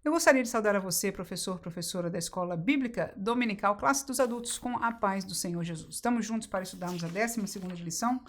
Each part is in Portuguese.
Eu gostaria de saudar a você, professor, professora da Escola Bíblica Dominical, classe dos adultos, com a paz do Senhor Jesus. Estamos juntos para estudarmos a 12ª lição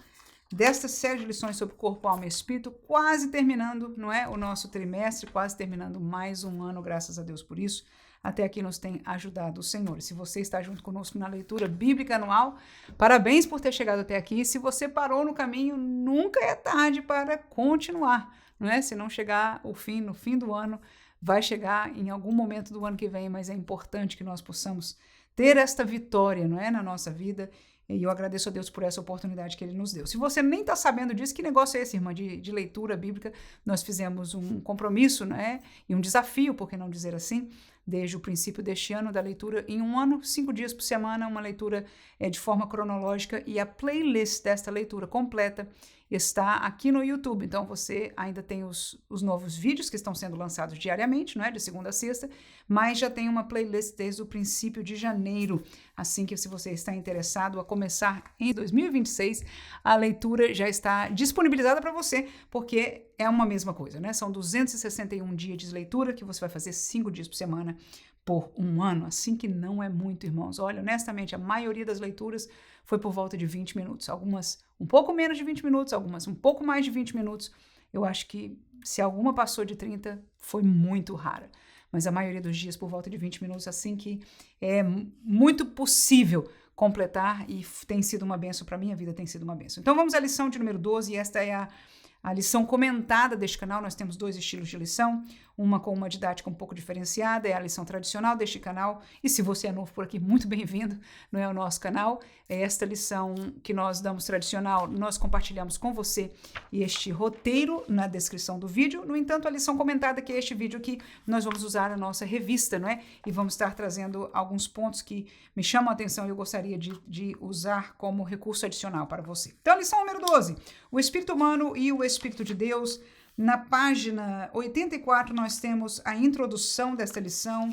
desta série de lições sobre corpo, alma e espírito, quase terminando, não é, o nosso trimestre, quase terminando mais um ano, graças a Deus por isso. Até aqui nos tem ajudado o Senhor. Se você está junto conosco na leitura bíblica anual, parabéns por ter chegado até aqui. Se você parou no caminho, nunca é tarde para continuar, não é? Se não chegar no fim do ano, vai chegar em algum momento do ano que vem, mas é importante que nós possamos ter esta vitória, não é, na nossa vida, e eu agradeço a Deus por essa oportunidade que Ele nos deu. Se você nem está sabendo disso, que negócio é esse, irmã, de leitura bíblica? Nós fizemos um compromisso, né, e um desafio, por que não dizer assim, desde o princípio deste ano, da leitura em um ano, 5 dias por semana, uma leitura de forma cronológica, e a playlist desta leitura completa está aqui no YouTube. Então você ainda tem os novos vídeos que estão sendo lançados diariamente, não é? De segunda a sexta, mas já tem uma playlist desde o princípio de janeiro. Assim que, se você está interessado a começar em 2026, a leitura já está disponibilizada para você, porque é uma mesma coisa, né? São 261 dias de leitura que você vai fazer 5 dias por semana por um ano, assim que não é muito, irmãos. Olha, honestamente, a maioria das leituras foi por volta de 20 minutos, algumas um pouco menos de 20 minutos, algumas um pouco mais de 20 minutos. Eu acho que se alguma passou de 30, foi muito rara, mas a maioria dos dias por volta de 20 minutos, assim que é muito possível completar, e tem sido uma bênção para a minha vida, tem sido uma bênção. Então vamos à lição de número 12, e esta é a lição comentada deste canal. Nós temos 2 estilos de lição, uma com uma didática um pouco diferenciada, é a lição tradicional deste canal, e se você é novo por aqui, muito bem-vindo, não é o nosso canal. É esta lição que nós damos tradicional, nós compartilhamos com você este roteiro na descrição do vídeo. No entanto, a lição comentada, que é este vídeo aqui, nós vamos usar a nossa revista, não é? E vamos estar trazendo alguns pontos que me chamam a atenção e eu gostaria de usar como recurso adicional para você. Então, a lição número 12, o espírito humano e o espírito de Deus. Na página 84, nós temos a introdução desta lição.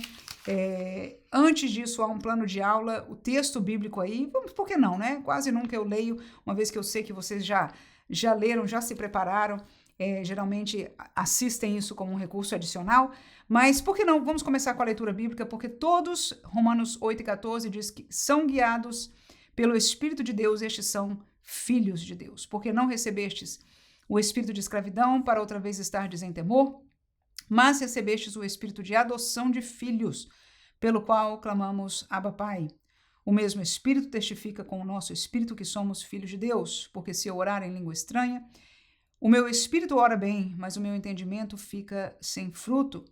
Antes disso, há um plano de aula, o texto bíblico aí. Vamos, por que não, né? Quase nunca eu leio, uma vez que eu sei que vocês já leram, já se prepararam. Geralmente assistem isso como um recurso adicional. Mas por que não? Vamos começar com a leitura bíblica, porque todos, Romanos 8,14 diz que são guiados pelo Espírito de Deus, estes são filhos de Deus. Porque não recebestes o espírito de escravidão para outra vez estardes em temor, mas recebestes o espírito de adoção de filhos, pelo qual clamamos Abba Pai. O mesmo Espírito testifica com o nosso espírito que somos filhos de Deus, porque se eu orar em língua estranha, o meu espírito ora bem, mas o meu entendimento fica sem fruto.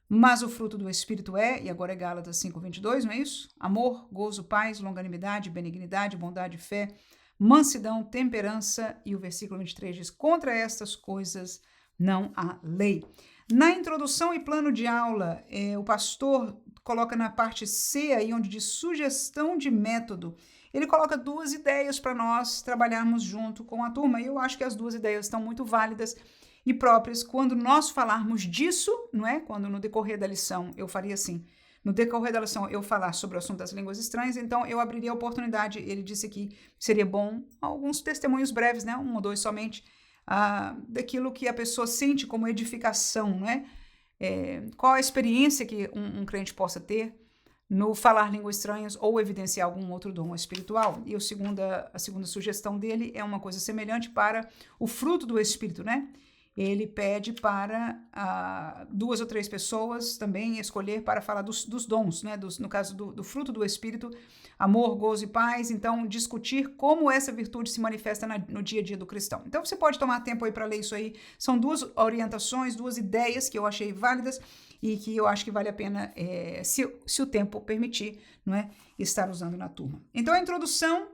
Mas o fruto do Espírito é, e agora é Gálatas 5:22, não é isso? Amor, gozo, paz, longanimidade, benignidade, bondade, fé, mansidão, temperança, e o versículo 23 diz, contra estas coisas não há lei. Na introdução e plano de aula, o pastor coloca na parte C, aí onde diz sugestão de método, ele coloca 2 ideias para nós trabalharmos junto com a turma, e eu acho que as 2 ideias estão muito válidas e próprias quando nós falarmos disso, não é? Quando no decorrer da lição eu faria assim, no decorrer da lição eu falar sobre o assunto das línguas estranhas, então eu abriria a oportunidade, ele disse que seria bom alguns testemunhos breves, né? 1 ou 2 somente, daquilo que a pessoa sente como edificação, né? Qual a experiência que um crente possa ter no falar línguas estranhas ou evidenciar algum outro dom espiritual. E a segunda sugestão dele é uma coisa semelhante para o fruto do Espírito, né? Ele pede para 2 ou 3 pessoas também escolher para falar dos dons, né? No caso do fruto do Espírito, amor, gozo e paz. Então, discutir como essa virtude se manifesta no dia a dia do cristão. Então, você pode tomar tempo aí para ler isso aí. São 2 orientações, 2 ideias que eu achei válidas e que eu acho que vale a pena, se o tempo permitir, não é, estar usando na turma. Então, a introdução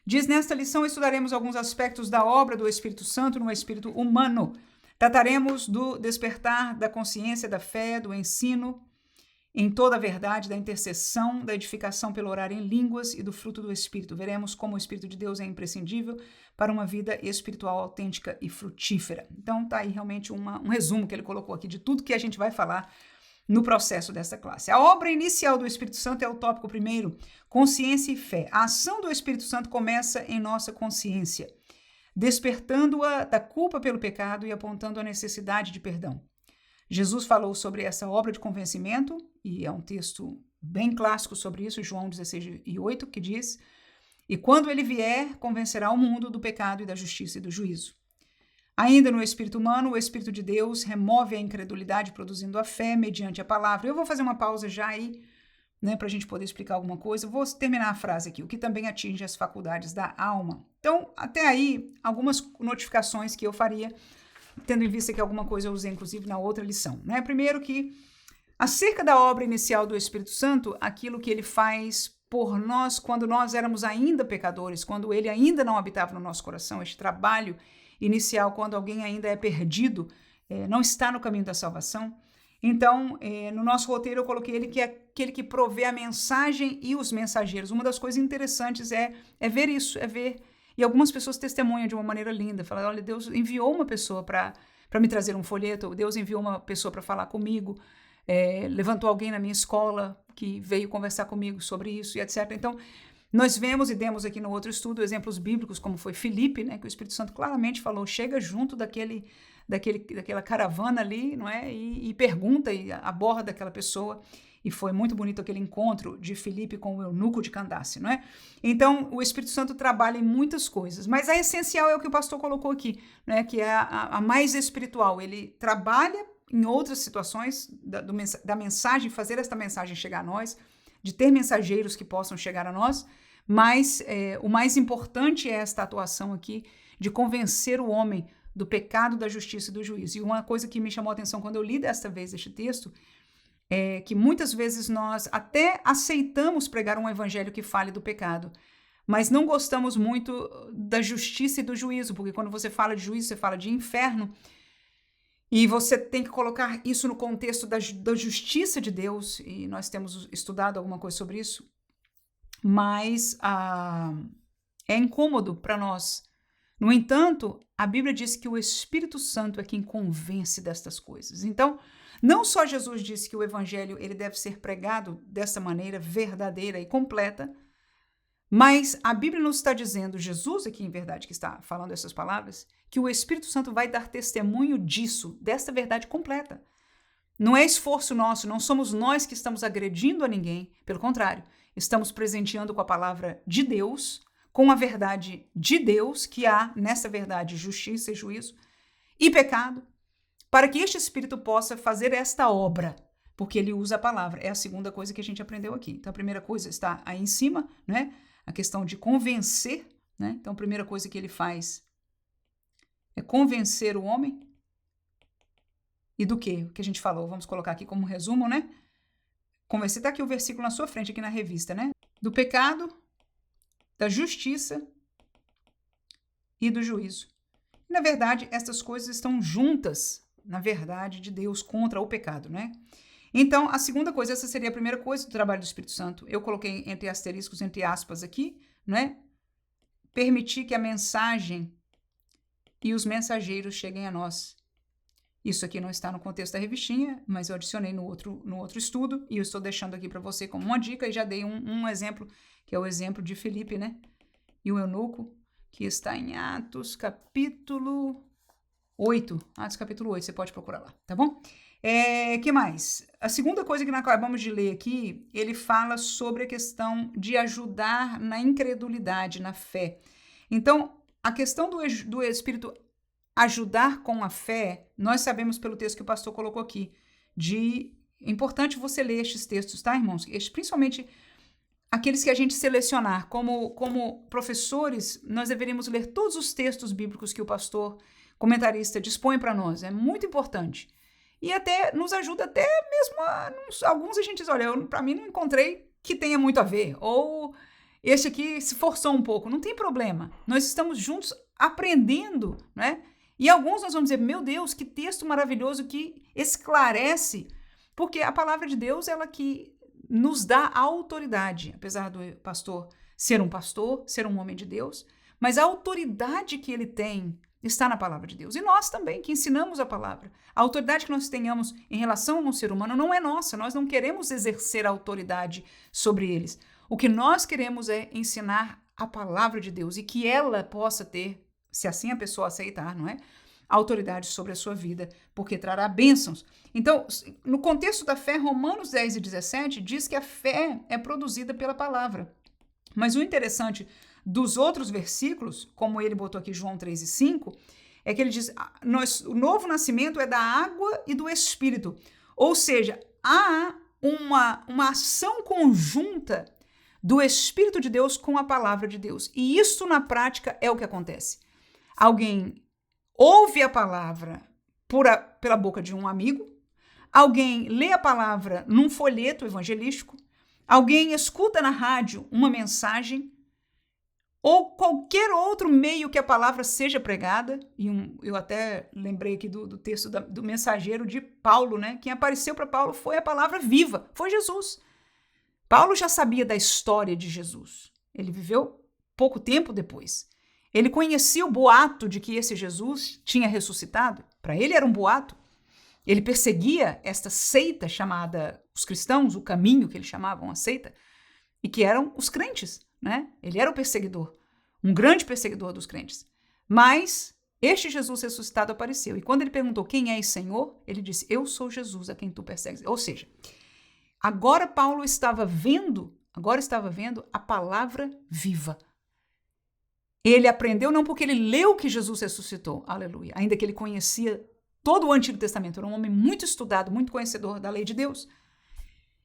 diz, nesta lição estudaremos alguns aspectos da obra do Espírito Santo no espírito humano. Trataremos do despertar da consciência da fé, do ensino em toda a verdade, da intercessão, da edificação pelo orar em línguas e do fruto do Espírito. Veremos como o Espírito de Deus é imprescindível para uma vida espiritual autêntica e frutífera. Então tá aí realmente um resumo que ele colocou aqui de tudo que a gente vai falar no processo desta classe. A obra inicial do Espírito Santo é o tópico primeiro, consciência e fé. A ação do Espírito Santo começa em nossa consciência, despertando-a da culpa pelo pecado e apontando a necessidade de perdão. Jesus falou sobre essa obra de convencimento, e é um texto bem clássico sobre isso, João 16:8, que diz: "E quando ele vier, convencerá o mundo do pecado e da justiça e do juízo." Ainda no espírito humano, o Espírito de Deus remove a incredulidade, produzindo a fé mediante a palavra. Eu vou fazer uma pausa já aí, né, para a gente poder explicar alguma coisa. Vou terminar a frase aqui, o que também atinge as faculdades da alma. Então, até aí, algumas notificações que eu faria, tendo em vista que alguma coisa eu usei, inclusive, na outra lição, né? Primeiro que, acerca da obra inicial do Espírito Santo, aquilo que ele faz por nós quando nós éramos ainda pecadores, quando ele ainda não habitava no nosso coração, este trabalho inicial, quando alguém ainda é perdido, não está no caminho da salvação. Então, no nosso roteiro eu coloquei ele que é aquele que provê a mensagem e os mensageiros. Uma das coisas interessantes é ver isso, é ver. E algumas pessoas testemunham de uma maneira linda, falam: olha, Deus enviou uma pessoa para me trazer um folheto, Deus enviou uma pessoa para falar comigo, levantou alguém na minha escola que veio conversar comigo sobre isso e etc. Então, nós vemos e demos aqui no outro estudo exemplos bíblicos, como foi Filipe, né, que o Espírito Santo claramente falou: chega junto daquela caravana ali, não é? E pergunta e aborda aquela pessoa. E foi muito bonito aquele encontro de Filipe com o eunuco de Candace, não é? Então, o Espírito Santo trabalha em muitas coisas, mas a essencial é o que o pastor colocou aqui, né, que é a mais espiritual. Ele trabalha em outras situações da mensagem, fazer esta mensagem chegar a nós, de ter mensageiros que possam chegar a nós, mas o mais importante é esta atuação aqui de convencer o homem do pecado, da justiça e do juízo. E uma coisa que me chamou a atenção quando eu li desta vez este texto é que muitas vezes nós até aceitamos pregar um evangelho que fale do pecado, mas não gostamos muito da justiça e do juízo, porque quando você fala de juízo, você fala de inferno, e você tem que colocar isso no contexto da justiça de Deus, e nós temos estudado alguma coisa sobre isso, mas é incômodo para nós. No entanto, a Bíblia diz que o Espírito Santo é quem convence destas coisas. Então, não só Jesus disse que o evangelho ele deve ser pregado dessa maneira verdadeira e completa, mas a Bíblia nos está dizendo, Jesus aqui em verdade que está falando essas palavras, que o Espírito Santo vai dar testemunho disso, desta verdade completa. Não é esforço nosso, não somos nós que estamos agredindo a ninguém, pelo contrário, estamos presenteando com a palavra de Deus, com a verdade de Deus, que há nessa verdade justiça e juízo e pecado, para que este Espírito possa fazer esta obra, porque ele usa a palavra. É a segunda coisa que a gente aprendeu aqui. Então, a primeira coisa está aí em cima, né? A questão de convencer, né? Então, a primeira coisa que ele faz é convencer o homem. E do quê? O que a gente falou? Vamos colocar aqui como resumo, né? Convencer, tá aqui o versículo na sua frente, aqui na revista, né? Do pecado, da justiça e do juízo. Na verdade, essas coisas estão juntas, na verdade, de Deus contra o pecado, né? Então, a segunda coisa, essa seria a primeira coisa do trabalho do Espírito Santo. Eu coloquei entre asteriscos, entre aspas aqui, né? Permitir que a mensagem e os mensageiros cheguem a nós. Isso aqui não está no contexto da revistinha, mas eu adicionei no outro estudo e eu estou deixando aqui para você como uma dica e já dei um exemplo, que é o exemplo de Filipe, né? E o eunuco, que está em Atos capítulo 8. Atos capítulo 8, você pode procurar lá, tá bom? Que mais? A segunda coisa que nós acabamos de ler aqui, ele fala sobre a questão de ajudar na incredulidade, na fé. Então, a questão do Espírito ajudar com a fé, nós sabemos pelo texto que o pastor colocou aqui, é importante você ler estes textos, tá, irmãos? Principalmente aqueles que a gente selecionar. Como professores, nós deveríamos ler todos os textos bíblicos que o pastor comentarista dispõe para nós. É muito importante. E até nos ajuda até mesmo alguns a gente diz, olha, para mim não encontrei que tenha muito a ver. Ou esse aqui se forçou um pouco. Não tem problema. Nós estamos juntos aprendendo, né? E alguns nós vamos dizer, meu Deus, que texto maravilhoso que esclarece, porque a palavra de Deus, ela que nos dá autoridade, apesar do pastor, ser um homem de Deus, mas a autoridade que ele tem está na palavra de Deus. E nós também, que ensinamos a palavra. A autoridade que nós tenhamos em relação ao ser humano não é nossa, nós não queremos exercer autoridade sobre eles. O que nós queremos é ensinar a palavra de Deus e que ela possa ter, se assim a pessoa aceitar, não é? autoridade sobre a sua vida, porque trará bênçãos. Então, no contexto da fé, Romanos 10 e 17 diz que a fé é produzida pela palavra. Mas o interessante dos outros versículos, como ele botou aqui João 3 e 5, é que ele diz, o novo nascimento é da água e do Espírito. Ou seja, há uma ação conjunta do Espírito de Deus com a palavra de Deus. E isso, na prática, é o que acontece. Alguém ouve a palavra pela boca de um amigo, alguém lê a palavra num folheto evangelístico, alguém escuta na rádio uma mensagem, ou qualquer outro meio que a palavra seja pregada. E eu até lembrei aqui do texto do mensageiro de Paulo, né? Quem apareceu para Paulo foi a palavra viva, foi Jesus. Paulo já sabia da história de Jesus. Ele viveu pouco tempo depois. Ele conhecia o boato de que esse Jesus tinha ressuscitado. Para ele era um boato. Ele perseguia esta seita chamada os cristãos, o caminho que eles chamavam a seita, e que eram os crentes, né? Ele era o perseguidor, um grande perseguidor dos crentes. Mas este Jesus ressuscitado apareceu. E quando ele perguntou quem és, Senhor, ele disse, eu sou Jesus a quem tu persegues. Ou seja, agora Paulo estava vendo a palavra viva. Ele aprendeu não porque ele leu que Jesus ressuscitou, aleluia, ainda que ele conhecia todo o Antigo Testamento, era um homem muito estudado, muito conhecedor da lei de Deus.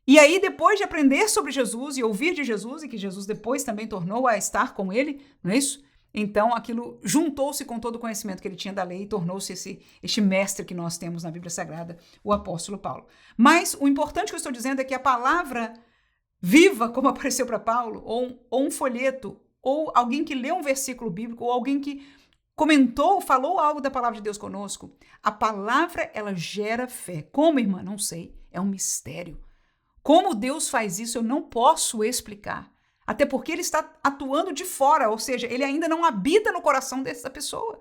E aí, depois de aprender sobre Jesus e ouvir de Jesus, e que Jesus depois também tornou a estar com ele, não é isso? Então, aquilo juntou-se com todo o conhecimento que ele tinha da lei e tornou-se este mestre que nós temos na Bíblia Sagrada, o apóstolo Paulo. Mas o importante que eu estou dizendo é que a palavra viva, como apareceu para Paulo, ou um folheto, ou alguém que lê um versículo bíblico, ou alguém que comentou, falou algo da palavra de Deus conosco, a palavra, ela gera fé. Como, irmã? Não sei. É um mistério. Como Deus faz isso, eu não posso explicar. Até porque ele está atuando de fora, ou seja, ele ainda não habita no coração dessa pessoa.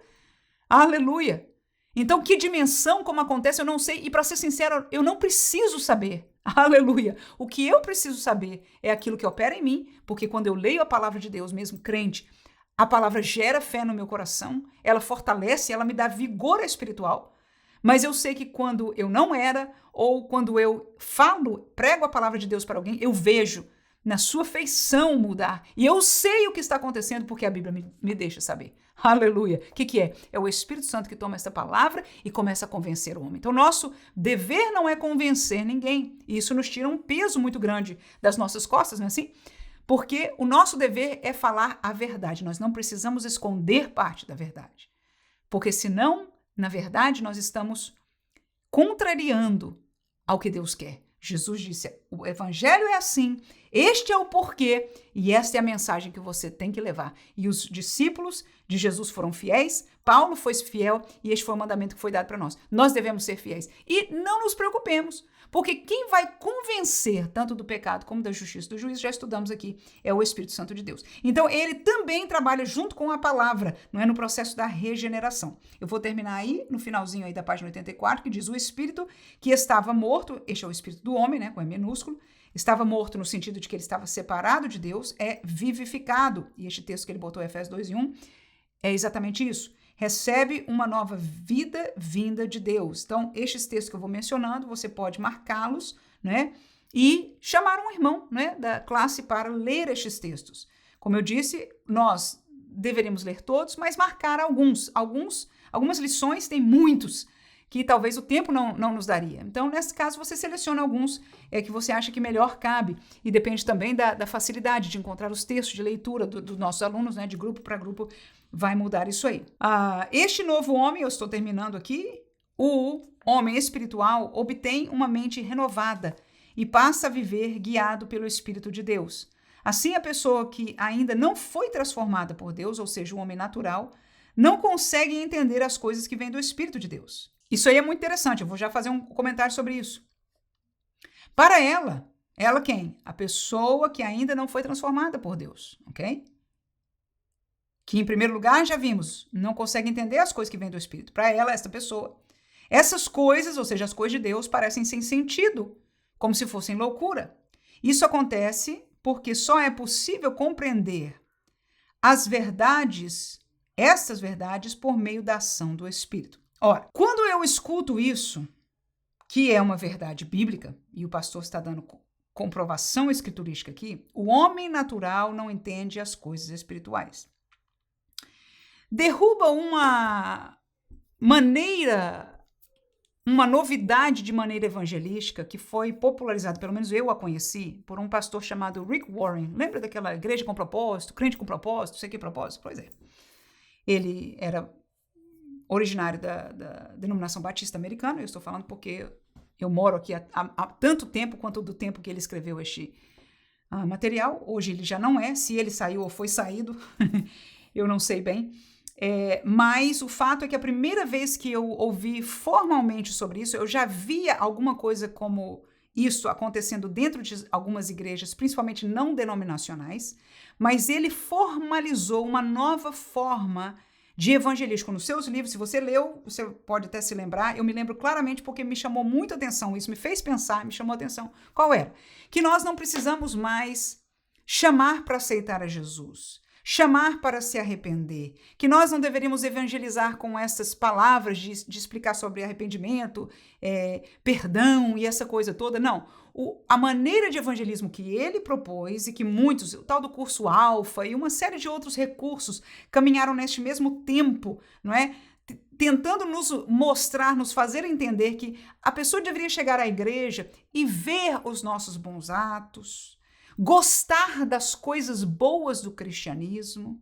Aleluia! Então, que dimensão, como acontece, eu não sei. E para ser sincero, eu não preciso saber. Aleluia! O que eu preciso saber é aquilo que opera em mim, porque quando eu leio a palavra de Deus, mesmo crente, a palavra gera fé no meu coração, ela fortalece, ela me dá vigor espiritual. Mas eu sei que quando eu não era, ou quando eu prego a palavra de Deus para alguém, eu vejo na sua feição mudar. E eu sei o que está acontecendo porque a Bíblia me deixa saber. Aleluia. O que é? É o Espírito Santo que toma essa palavra e começa a convencer o homem. Então, nosso dever não é convencer ninguém. E isso nos tira um peso muito grande das nossas costas, não é assim? Porque o nosso dever é falar a verdade. Nós não precisamos esconder parte da verdade. Porque senão, na verdade, nós estamos contrariando ao que Deus quer. Jesus disse, o evangelho é assim, este é o porquê e esta é a mensagem que você tem que levar. E os discípulos de Jesus foram fiéis, Paulo foi fiel e este foi o mandamento que foi dado para nós. Nós devemos ser fiéis. E não nos preocupemos, porque quem vai convencer tanto do pecado como da justiça do juízo, já estudamos aqui, é o Espírito Santo de Deus. Então, ele também trabalha junto com a palavra, não é, no processo da regeneração. Eu vou terminar aí, no finalzinho aí da página 84, que diz o Espírito que estava morto, este é o Espírito do homem, né, com E minúsculo, estava morto no sentido de que ele estava separado de Deus, é vivificado. E este texto que ele botou, Efésios 2:1, é exatamente isso. Recebe uma nova vida vinda de Deus. Então, estes textos que eu vou mencionando, você pode marcá-los, né? E chamar um irmão, né, da classe para ler estes textos. Como eu disse, nós deveríamos ler todos, mas marcar algumas lições, tem muitos, que talvez o tempo não nos daria. Então, nesse caso, você seleciona alguns que você acha que melhor cabe. E depende também da facilidade de encontrar os textos de leitura dos nossos alunos, né, de grupo para grupo, vai mudar isso aí. Este novo homem, eu estou terminando aqui, o homem espiritual obtém uma mente renovada e passa a viver guiado pelo Espírito de Deus. Assim, a pessoa que ainda não foi transformada por Deus, ou seja, o homem natural, não consegue entender as coisas que vêm do Espírito de Deus. Isso aí é muito interessante, eu vou já fazer um comentário sobre isso. Para ela quem? A pessoa que ainda não foi transformada por Deus, ok? Que, em primeiro lugar, já vimos, não consegue entender as coisas que vêm do Espírito. Para ela, essa pessoa, essas coisas, ou seja, as coisas de Deus, parecem sem sentido, como se fossem loucura. Isso acontece porque só é possível compreender essas verdades, por meio da ação do Espírito. Ora, quando eu escuto isso, que é uma verdade bíblica, e o pastor está dando comprovação escriturística aqui, o homem natural não entende as coisas espirituais. Derruba uma novidade de maneira evangelística que foi popularizada, pelo menos eu a conheci, por um pastor chamado Rick Warren. Lembra daquela igreja com propósito, crente com propósito, sei que propósito? Pois é. Ele era originário da denominação batista americana, eu estou falando porque eu moro aqui há tanto tempo quanto do tempo que ele escreveu este material. Hoje ele já não é, se ele saiu ou foi saído, eu não sei bem. Mas o fato é que a primeira vez que eu ouvi formalmente sobre isso, eu já via alguma coisa como isso acontecendo dentro de algumas igrejas, principalmente não denominacionais, mas ele formalizou uma nova forma de evangelístico nos seus livros. Se você leu, você pode até se lembrar, eu me lembro claramente porque me chamou muita atenção, isso me fez pensar, me chamou a atenção. Qual era? Que nós não precisamos mais chamar para aceitar a Jesus, chamar para se arrepender, que nós não deveríamos evangelizar com essas palavras de explicar sobre arrependimento, perdão e essa coisa toda. Não, a maneira de evangelismo que ele propôs e que muitos, o tal do curso Alfa e uma série de outros recursos caminharam neste mesmo tempo, não é? Tentando nos mostrar, nos fazer entender que a pessoa deveria chegar à igreja e ver os nossos bons atos, gostar das coisas boas do cristianismo,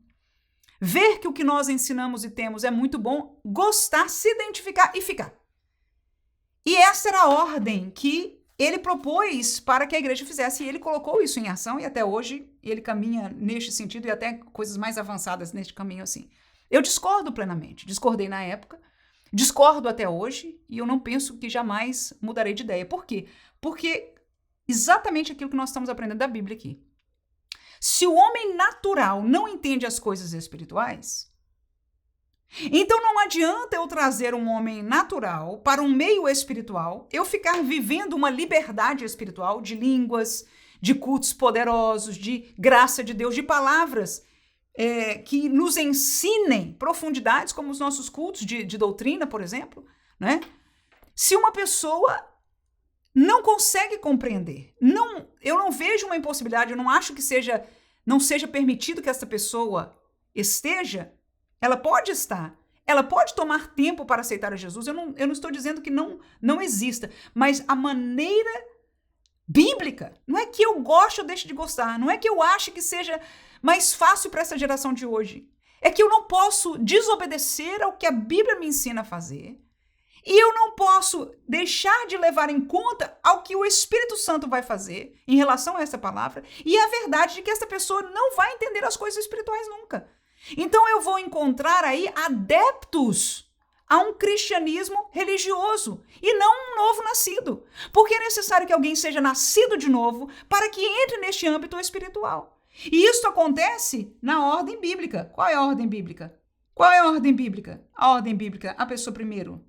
ver que o que nós ensinamos e temos é muito bom, gostar, se identificar e ficar. E essa era a ordem que ele propôs para que a igreja fizesse, e ele colocou isso em ação, e até hoje ele caminha neste sentido, e até coisas mais avançadas neste caminho assim. Eu discordo plenamente, discordei na época, discordo até hoje, e eu não penso que jamais mudarei de ideia. Por quê? Porque exatamente aquilo que nós estamos aprendendo da Bíblia aqui. Se o homem natural não entende as coisas espirituais, então não adianta eu trazer um homem natural para um meio espiritual, eu ficar vivendo uma liberdade espiritual de línguas, de cultos poderosos, de graça de Deus, de palavras que nos ensinem profundidades, como os nossos cultos de doutrina, por exemplo, né? Se uma pessoa não consegue compreender, eu não vejo uma impossibilidade, eu não acho que não seja permitido que essa pessoa esteja, ela pode estar, ela pode tomar tempo para aceitar a Jesus, eu não estou dizendo que não exista, mas a maneira bíblica, não é que eu goste ou deixe de gostar, não é que eu ache que seja mais fácil para essa geração de hoje, é que eu não posso desobedecer ao que a Bíblia me ensina a fazer, e eu não posso deixar de levar em conta ao que o Espírito Santo vai fazer em relação a essa palavra, e a verdade de que essa pessoa não vai entender as coisas espirituais nunca. Então eu vou encontrar aí adeptos a um cristianismo religioso e não um novo nascido, porque é necessário que alguém seja nascido de novo para que entre neste âmbito espiritual. E isso acontece na ordem bíblica. Qual é a ordem bíblica? Qual é a ordem bíblica? A ordem bíblica, a pessoa primeiro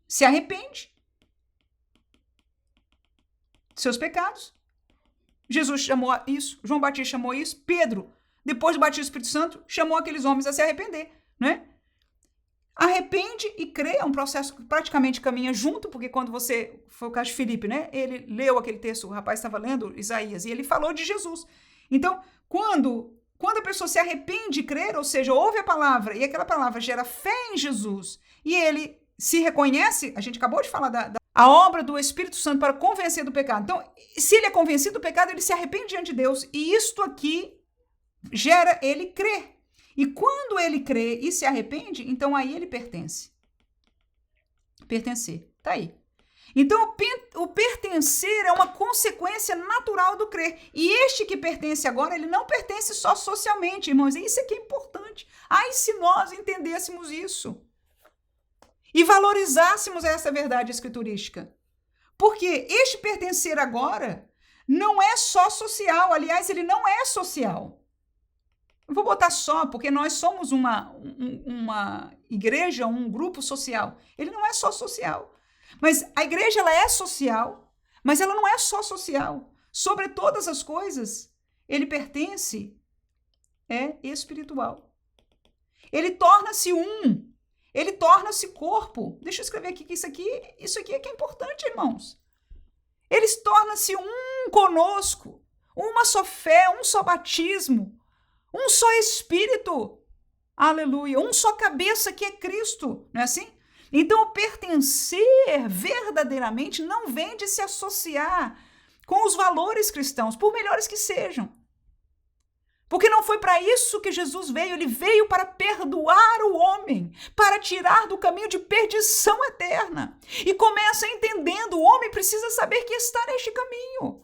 se arrepende de seus pecados. Jesus chamou isso, João Batista chamou isso, Pedro, depois do batismo do Espírito Santo, chamou aqueles homens a se arrepender, né? Arrepende e crê, é um processo que praticamente caminha junto, porque quando foi o caso de Filipe, né? Ele leu aquele texto, o rapaz estava lendo Isaías, e ele falou de Jesus. Então, quando a pessoa se arrepende de crer, ou seja, ouve a palavra, e aquela palavra gera fé em Jesus, e ele se reconhece, a gente acabou de falar a obra do Espírito Santo para convencer do pecado. Então, se ele é convencido do pecado, ele se arrepende diante de Deus, e isto aqui gera ele crer. E quando ele crê e se arrepende, então aí ele pertence. Pertencer, tá aí. Então, o pertencer é uma consequência natural do crer. E este que pertence agora, ele não pertence só socialmente, irmãos. E isso aqui é importante. Ai, se nós entendêssemos isso e valorizássemos essa verdade escriturística. Porque este pertencer agora não é só social. Aliás, ele não é social. Eu vou botar só, porque nós somos uma igreja, um grupo social. Ele não é só social. Mas a igreja, ela é social, mas ela não é só social. Sobre todas as coisas, ele pertence, é espiritual. Ele torna-se um. Ele torna-se corpo. Deixa eu escrever aqui que isso aqui é que é importante, irmãos. Eles tornam-se um conosco, uma só fé, um só batismo, um só Espírito. Aleluia. Um só cabeça que é Cristo. Não é assim? Então, o pertencer verdadeiramente não vem de se associar com os valores cristãos, por melhores que sejam. Porque não foi para isso que Jesus veio. Ele veio para perdoar o homem, para tirar do caminho de perdição eterna. E começa entendendo, o homem precisa saber que está neste caminho.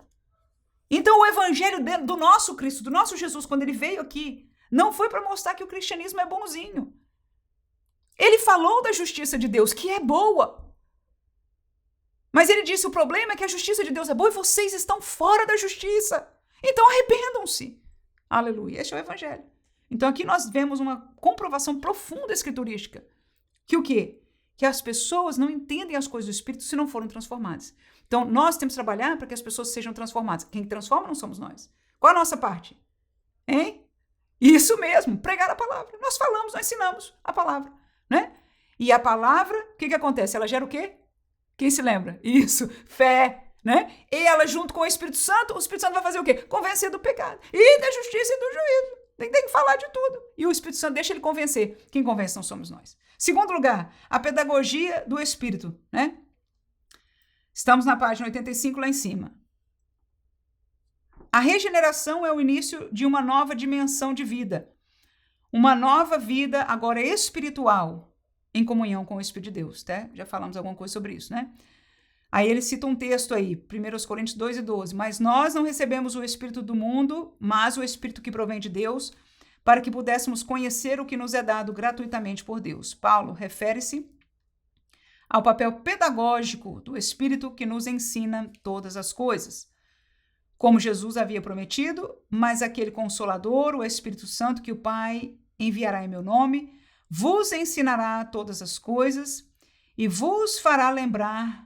Então, o evangelho do nosso Cristo, do nosso Jesus, quando ele veio aqui, não foi para mostrar que o cristianismo é bonzinho. Ele falou da justiça de Deus, que é boa. Mas ele disse, o problema é que a justiça de Deus é boa e vocês estão fora da justiça. Então arrependam-se. Aleluia. Esse é o evangelho. Então aqui nós vemos uma comprovação profunda escriturística. Que o quê? Que as pessoas não entendem as coisas do Espírito se não foram transformadas. Então nós temos que trabalhar para que as pessoas sejam transformadas. Quem transforma não somos nós. Qual a nossa parte? Hein? Isso mesmo, pregar a palavra. Nós falamos, nós ensinamos a palavra, né? E a palavra, o que acontece? Ela gera o quê? Quem se lembra? Isso, fé, né? E ela junto com o Espírito Santo vai fazer o quê? Convencer do pecado e da justiça e do juízo. Tem que falar de tudo. E o Espírito Santo deixa ele convencer. Quem convence não somos nós. Segundo lugar, a pedagogia do Espírito, né? Estamos na página 85 lá em cima. A regeneração é o início de uma nova dimensão de vida. Uma nova vida agora espiritual, em comunhão com o Espírito de Deus, tá? Já falamos alguma coisa sobre isso, né? Aí ele cita um texto aí, 1 Coríntios 2:12. Mas nós não recebemos o Espírito do mundo, mas o Espírito que provém de Deus, para que pudéssemos conhecer o que nos é dado gratuitamente por Deus. Paulo refere-se ao papel pedagógico do Espírito que nos ensina todas as coisas. Como Jesus havia prometido, mas aquele Consolador, o Espírito Santo, que o Pai enviará em meu nome, vos ensinará todas as coisas e vos fará lembrar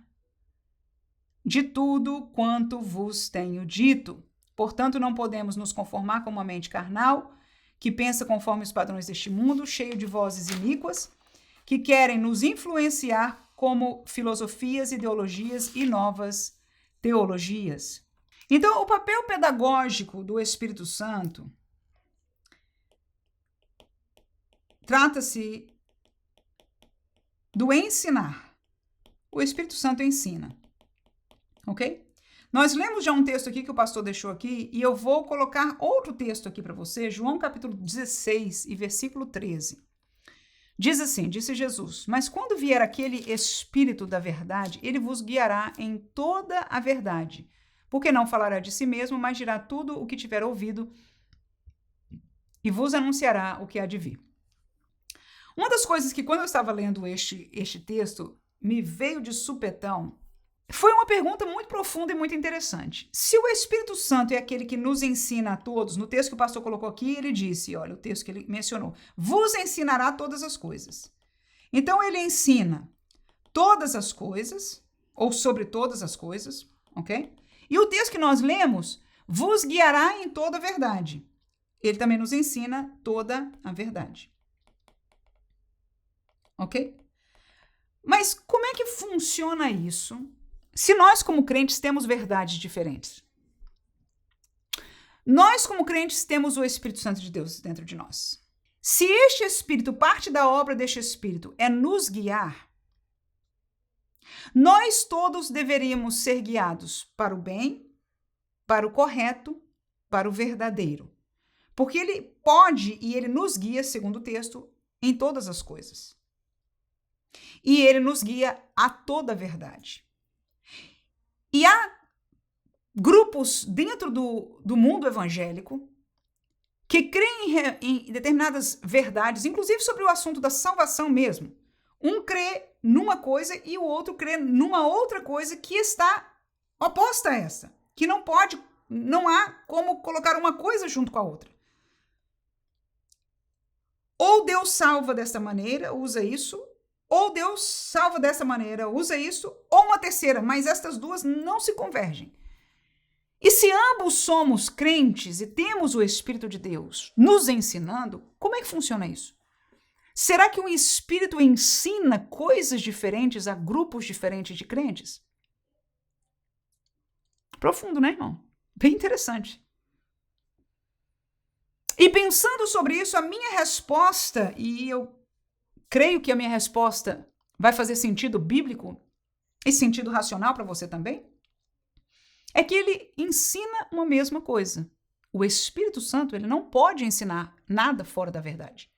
de tudo quanto vos tenho dito. Portanto, não podemos nos conformar com uma mente carnal, que pensa conforme os padrões deste mundo, cheio de vozes iníquas, que querem nos influenciar como filosofias, ideologias e novas teologias. Então, o papel pedagógico do Espírito Santo trata-se do ensinar. O Espírito Santo ensina, ok? Nós lemos já um texto aqui que o pastor deixou aqui e eu vou colocar outro texto aqui para você, João capítulo 16 e versículo 13. Diz assim, disse Jesus, mas quando vier aquele Espírito da verdade, ele vos guiará em toda a verdade, porque não falará de si mesmo, mas dirá tudo o que tiver ouvido e vos anunciará o que há de vir. Uma das coisas que quando eu estava lendo este texto, me veio de supetão, foi uma pergunta muito profunda e muito interessante. Se o Espírito Santo é aquele que nos ensina a todos, no texto que o pastor colocou aqui, ele disse, olha, o texto que ele mencionou, vos ensinará todas as coisas. Então, ele ensina todas as coisas, ou sobre todas as coisas, ok? E o texto que nós lemos, vos guiará em toda a verdade. Ele também nos ensina toda a verdade. Ok? Mas como é que funciona isso se nós, como crentes, temos verdades diferentes? Nós, como crentes, temos o Espírito Santo de Deus dentro de nós. Se este Espírito, parte da obra deste Espírito é nos guiar, nós todos deveríamos ser guiados para o bem, para o correto, para o verdadeiro. Porque ele pode e ele nos guia, segundo o texto, em todas as coisas. E ele nos guia a toda a verdade. E há grupos dentro do mundo evangélico que creem em determinadas verdades, inclusive sobre o assunto da salvação mesmo. Um crê numa coisa e o outro crê numa outra coisa que está oposta a essa. Que não há como colocar uma coisa junto com a outra. Ou Deus salva dessa maneira, usa isso, ou Deus salva dessa maneira, usa isso, ou uma terceira, mas estas duas não se convergem. E se ambos somos crentes e temos o Espírito de Deus nos ensinando, como é que funciona isso? Será que o Espírito ensina coisas diferentes a grupos diferentes de crentes? Profundo, né, irmão? Bem interessante. E pensando sobre isso, a minha resposta, e eu creio que a minha resposta vai fazer sentido bíblico e sentido racional para você também, é que ele ensina uma mesma coisa. O Espírito Santo, ele não pode ensinar nada fora da verdade.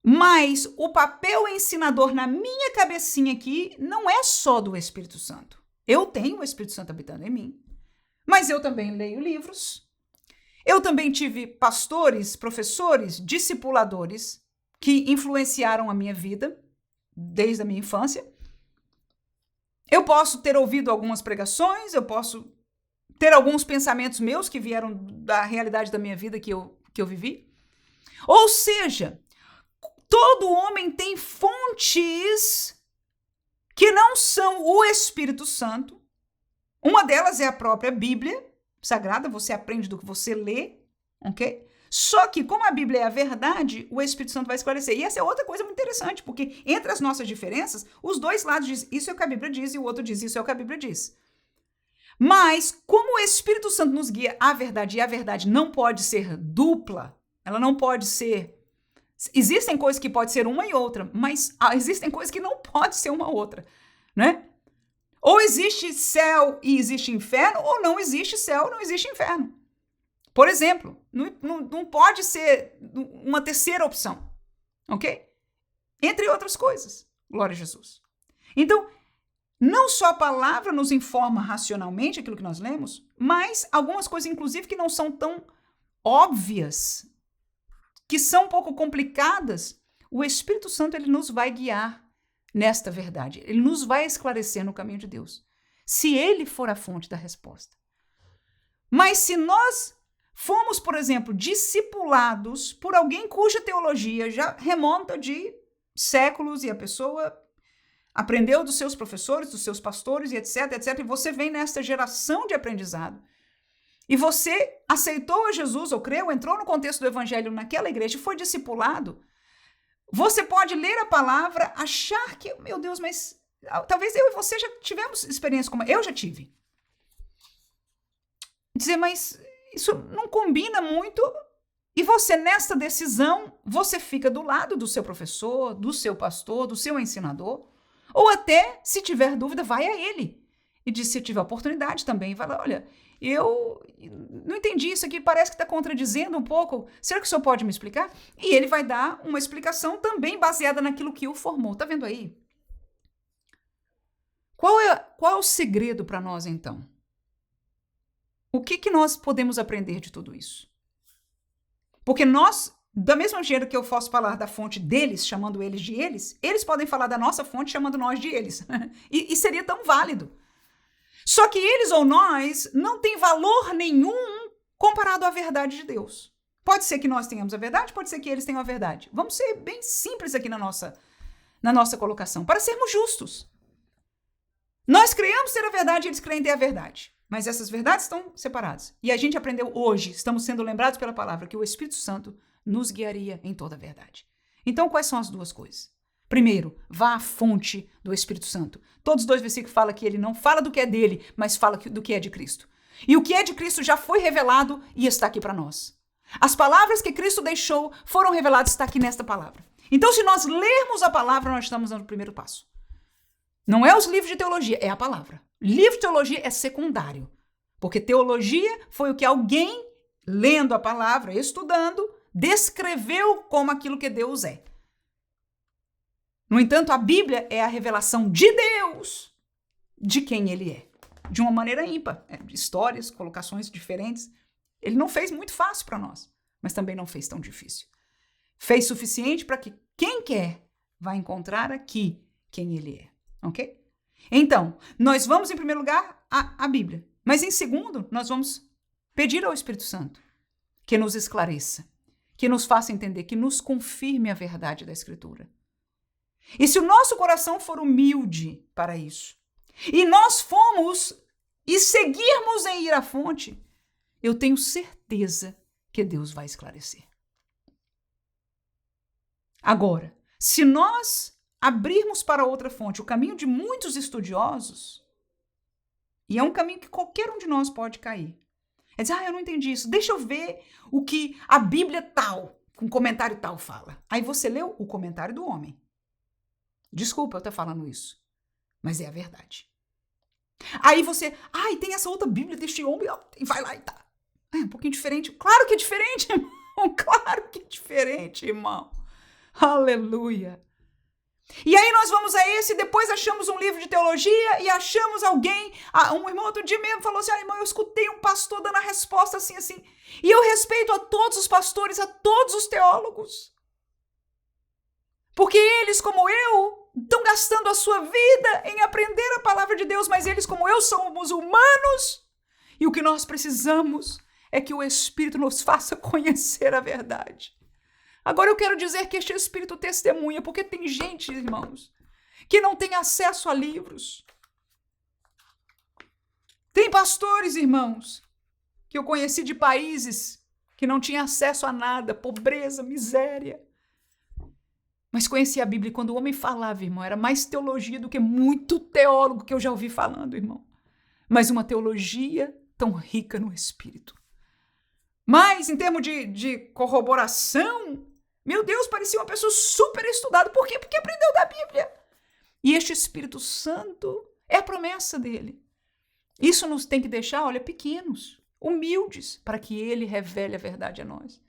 Mas o papel ensinador na minha cabecinha aqui não é só do Espírito Santo. Eu tenho o Espírito Santo habitando em mim, mas eu também leio livros. Eu também tive pastores, professores, discipuladores que influenciaram a minha vida desde a minha infância. Eu posso ter ouvido algumas pregações, eu posso ter alguns pensamentos meus que vieram da realidade da minha vida que eu vivi. Ou seja, todo homem tem fontes que não são o Espírito Santo. Uma delas é a própria Bíblia Sagrada, você aprende do que você lê, ok? Só que, como a Bíblia é a verdade, o Espírito Santo vai esclarecer. E essa é outra coisa muito interessante, porque entre as nossas diferenças, os dois lados dizem isso é o que a Bíblia diz e o outro diz isso é o que a Bíblia diz. Mas, como o Espírito Santo nos guia à verdade e a verdade não pode ser dupla, ela não pode ser... Existem coisas que pode ser uma e outra, mas existem coisas que não pode ser uma outra, né? Ou existe céu e existe inferno, ou não existe céu e não existe inferno. Por exemplo, não pode ser uma terceira opção, ok? Entre outras coisas. Glória a Jesus. Então, não só a palavra nos informa racionalmente aquilo que nós lemos, mas algumas coisas, inclusive, que não são tão óbvias, que são um pouco complicadas, o Espírito Santo ele nos vai guiar nesta verdade. Ele nos vai esclarecer no caminho de Deus, se ele for a fonte da resposta. Mas se nós fomos, por exemplo, discipulados por alguém cuja teologia já remonta de séculos e a pessoa aprendeu dos seus professores, dos seus pastores e etc, etc, e você vem nesta geração de aprendizado, e você aceitou a Jesus, ou creu, entrou no contexto do evangelho naquela igreja e foi discipulado, você pode ler a palavra, achar que, meu Deus, mas talvez eu e você já tivemos experiência como eu já tive. Dizer, mas isso não combina muito. E você, nessa decisão, você fica do lado do seu professor, do seu pastor, do seu ensinador. Ou até, se tiver dúvida, vai a ele. E diz, se tiver oportunidade também, vai lá, olha, eu não entendi isso aqui, parece que está contradizendo um pouco. Será que o senhor pode me explicar? E ele vai dar uma explicação também baseada naquilo que o formou. Tá vendo aí? Qual é o segredo para nós, então? O que nós podemos aprender de tudo isso? Porque nós, da mesma maneira que eu posso falar da fonte deles, chamando eles de eles podem falar da nossa fonte, chamando nós de eles. e seria tão válido. Só que eles ou nós não tem valor nenhum comparado à verdade de Deus. Pode ser que nós tenhamos a verdade, pode ser que eles tenham a verdade. Vamos ser bem simples aqui na nossa colocação, para sermos justos. Nós creemos ter a verdade, eles creem ter a verdade. Mas essas verdades estão separadas. E a gente aprendeu hoje, estamos sendo lembrados pela palavra, que o Espírito Santo nos guiaria em toda a verdade. Então, quais são as duas coisas? Primeiro, vá à fonte do Espírito Santo. Todos os dois versículos falam que ele não fala do que é dele, mas fala do que é de Cristo. E o que é de Cristo já foi revelado e está aqui para nós. As palavras que Cristo deixou foram reveladas, está aqui nesta palavra. Então, se nós lermos a palavra, nós estamos dando o primeiro passo. Não é os livros de teologia, é a palavra. Livro de teologia é secundário, porque teologia foi o que alguém, lendo a palavra, estudando, descreveu como aquilo que Deus é. No entanto, a Bíblia é a revelação de Deus, de quem ele é, de uma maneira ímpar, histórias, colocações diferentes. Ele não fez muito fácil para nós, mas também não fez tão difícil. Fez suficiente para que quem quer vai encontrar aqui quem ele é. Ok? Então, nós vamos, em primeiro lugar, à Bíblia. Mas, em segundo, nós vamos pedir ao Espírito Santo que nos esclareça, que nos faça entender, que nos confirme a verdade da Escritura. E se o nosso coração for humilde para isso, e nós formos e seguirmos em ir à fonte, eu tenho certeza que Deus vai esclarecer. Agora, se nós abrirmos para outra fonte o caminho de muitos estudiosos, e é um caminho que qualquer um de nós pode cair, é dizer, eu não entendi isso, deixa eu ver o que a Bíblia tal, com comentário tal fala. Aí você leu o comentário do homem. Desculpa eu estar falando isso, mas é a verdade. Aí você, tem essa outra Bíblia deste homem, e vai lá e tá. É um pouquinho diferente. Claro que é diferente, irmão. Claro que é diferente, irmão. Aleluia. E aí nós vamos a esse, depois achamos um livro de teologia e achamos alguém, um irmão outro dia mesmo falou assim, irmão, eu escutei um pastor dando a resposta assim, assim. E eu respeito a todos os pastores, a todos os teólogos. Porque eles, como eu, estão gastando a sua vida em aprender a palavra de Deus, mas eles, como eu, somos humanos. E o que nós precisamos é que o Espírito nos faça conhecer a verdade. Agora eu quero dizer que este Espírito testemunha, porque tem gente, irmãos, que não tem acesso a livros. Tem pastores, irmãos, que eu conheci de países que não tinham acesso a nada, pobreza, miséria. Mas conhecia a Bíblia e quando o homem falava, irmão, era mais teologia do que muito teólogo que eu já ouvi falando, irmão. Mas uma teologia tão rica no Espírito. Mas, em termos de corroboração, meu Deus, parecia uma pessoa super estudada. Por quê? Porque aprendeu da Bíblia. E este Espírito Santo é a promessa dele. Isso nos tem que deixar, pequenos, humildes, para que ele revele a verdade a nós.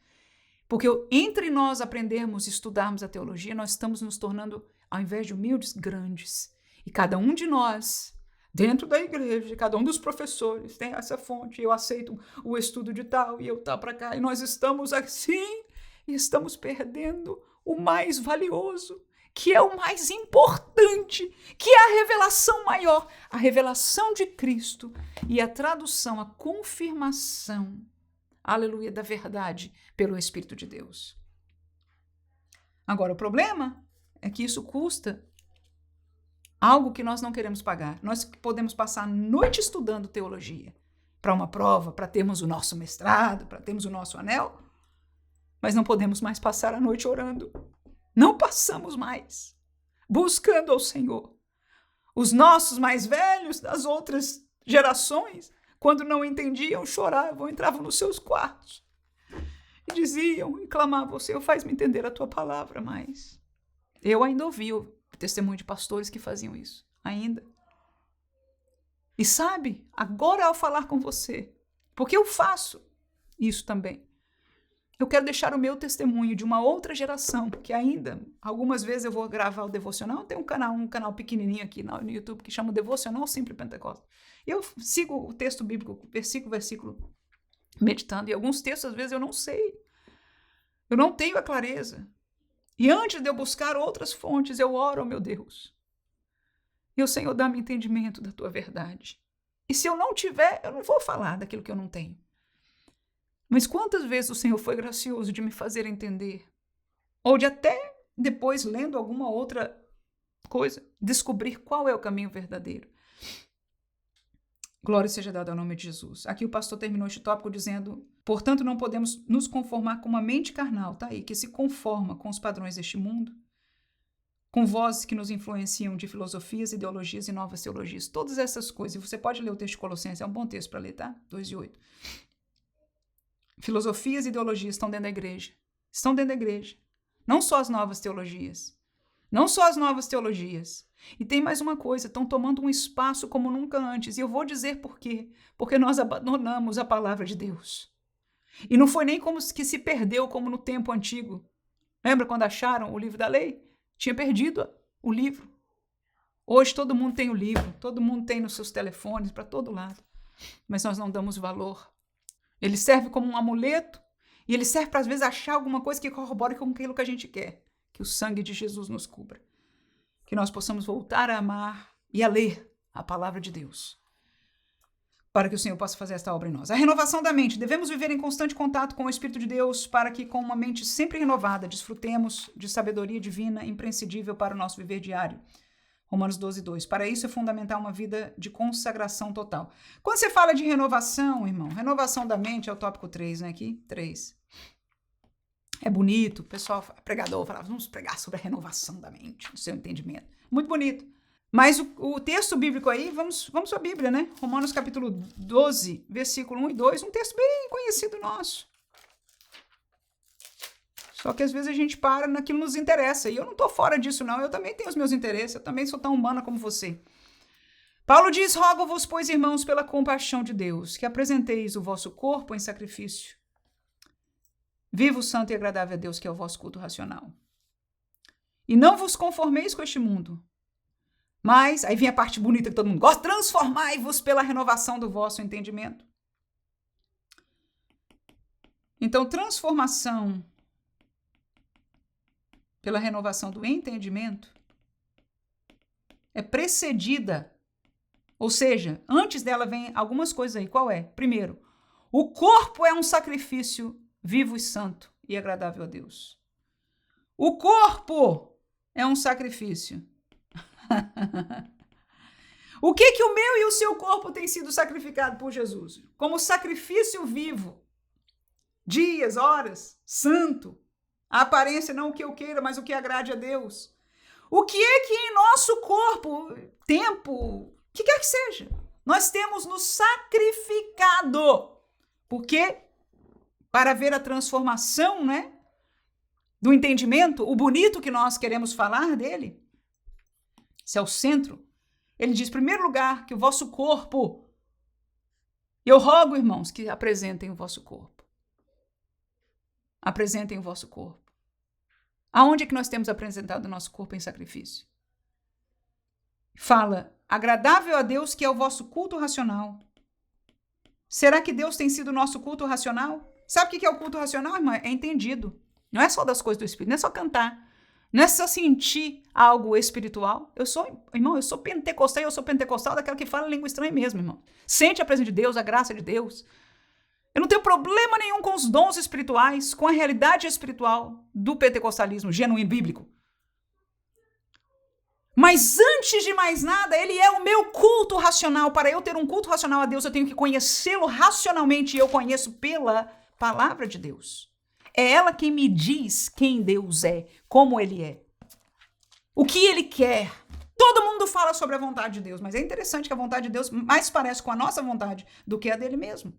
Porque entre nós aprendermos e estudarmos a teologia, nós estamos nos tornando, ao invés de humildes, grandes. E cada um de nós, dentro da igreja, cada um dos professores tem essa fonte, eu aceito o estudo de tal e eu tal para cá, e nós estamos assim e estamos perdendo o mais valioso, que é o mais importante, que é a revelação maior, a revelação de Cristo e a tradução, a confirmação, aleluia, da verdade pelo Espírito de Deus. Agora, o problema é que isso custa algo que nós não queremos pagar. Nós podemos passar a noite estudando teologia para uma prova, para termos o nosso mestrado, para termos o nosso anel, mas não podemos mais passar a noite orando. Não passamos mais buscando ao Senhor. Os nossos mais velhos das outras gerações, quando não entendiam, choravam, entravam nos seus quartos e diziam e clamavam, Senhor, faz-me entender a tua palavra mais. Eu ainda ouvi o testemunho de pastores que faziam isso, ainda. E sabe, agora ao falar com você, porque eu faço isso também, eu quero deixar o meu testemunho de uma outra geração, que ainda, algumas vezes eu vou gravar o devocional, tem um canal pequenininho aqui no YouTube que chama Devocional Simples Pentecostes. Eu sigo o texto bíblico, versículo, meditando, e alguns textos às vezes eu não sei, eu não tenho a clareza. E antes de eu buscar outras fontes, eu oro, meu Deus. E o Senhor dá-me entendimento da tua verdade. E se eu não tiver, eu não vou falar daquilo que eu não tenho. Mas quantas vezes o Senhor foi gracioso de me fazer entender, ou de até depois, lendo alguma outra coisa, descobrir qual é o caminho verdadeiro. Glória seja dada ao nome de Jesus. Aqui o pastor terminou este tópico dizendo, portanto, não podemos nos conformar com uma mente carnal, tá aí, que se conforma com os padrões deste mundo, com vozes que nos influenciam de filosofias, ideologias e novas teologias. Todas essas coisas. Você pode ler o texto de Colossenses, é um bom texto para ler, tá? 2:8. Filosofias e ideologias estão dentro da igreja. Estão dentro da igreja. Não só as novas teologias. Não só as novas teologias. E tem mais uma coisa, estão tomando um espaço como nunca antes. E eu vou dizer por quê. Porque nós abandonamos a palavra de Deus. E não foi nem como que se perdeu como no tempo antigo. Lembra quando acharam o livro da lei? Tinha perdido o livro. Hoje todo mundo tem o livro. Todo mundo tem nos seus telefones, para todo lado. Mas nós não damos valor. Ele serve como um amuleto e ele serve para, às vezes, achar alguma coisa que corrobore com aquilo que a gente quer. Que o sangue de Jesus nos cubra. Que nós possamos voltar a amar e a ler a palavra de Deus. Para que o Senhor possa fazer esta obra em nós. A renovação da mente. Devemos viver em constante contato com o Espírito de Deus para que, com uma mente sempre renovada, desfrutemos de sabedoria divina imprescindível para o nosso viver diário. Romanos 12:2. Para isso é fundamental uma vida de consagração total. Quando você fala de renovação, irmão, renovação da mente é o tópico 3, né? Aqui, 3. É bonito. O pessoal, pregador, falava, vamos pregar sobre a renovação da mente, do seu entendimento. Muito bonito. Mas o texto bíblico aí, vamos para a Bíblia, né? Romanos capítulo 12, versículo 1 e 2, um texto bem conhecido nosso. Só que às vezes a gente para naquilo que nos interessa. E eu não estou fora disso, não. Eu também tenho os meus interesses. Eu também sou tão humana como você. Paulo diz, rogo-vos, pois, irmãos, pela compaixão de Deus, que apresenteis o vosso corpo em sacrifício vivo, santo e agradável a Deus, que é o vosso culto racional. E não vos conformeis com este mundo. Mas, aí vem a parte bonita que todo mundo gosta, transformai-vos pela renovação do vosso entendimento. Então, transformação pela renovação do entendimento é precedida, ou seja, antes dela vem algumas coisas aí. Qual é? Primeiro, o corpo é um sacrifício vivo e santo e agradável a Deus. O corpo é um sacrifício. O que o meu e o seu corpo tem sido sacrificado por Jesus? Como sacrifício vivo. Dias, horas, santo. A aparência não o que eu queira, mas o que agrade a Deus. O que é que em nosso corpo, tempo, o que quer que seja, nós temos nos sacrificado. Porque para ver a transformação, né, do entendimento, o bonito que nós queremos falar dele, esse é o centro. Ele diz, em primeiro lugar, que o vosso corpo, e eu rogo, irmãos, que apresentem o vosso corpo. Apresentem o vosso corpo. Aonde é que nós temos apresentado o nosso corpo em sacrifício? Fala, agradável a Deus, que é o vosso culto racional. Será que Deus tem sido o nosso culto racional? Sabe o que é o culto racional, irmã? É entendido. Não é só das coisas do Espírito, não é só cantar. Não é só sentir algo espiritual. Eu sou pentecostal e eu sou pentecostal daquela que fala língua estranha mesmo, irmão. Sente a presença de Deus, a graça de Deus. Eu não tenho problema nenhum com os dons espirituais, com a realidade espiritual do pentecostalismo genuíno bíblico. Mas antes de mais nada, ele é o meu culto racional. Para eu ter um culto racional a Deus, eu tenho que conhecê-lo racionalmente e eu conheço pela palavra de Deus. É ela quem me diz quem Deus é, como ele é, o que ele quer. Todo mundo fala sobre a vontade de Deus, mas é interessante que a vontade de Deus mais parece com a nossa vontade do que a dele mesmo.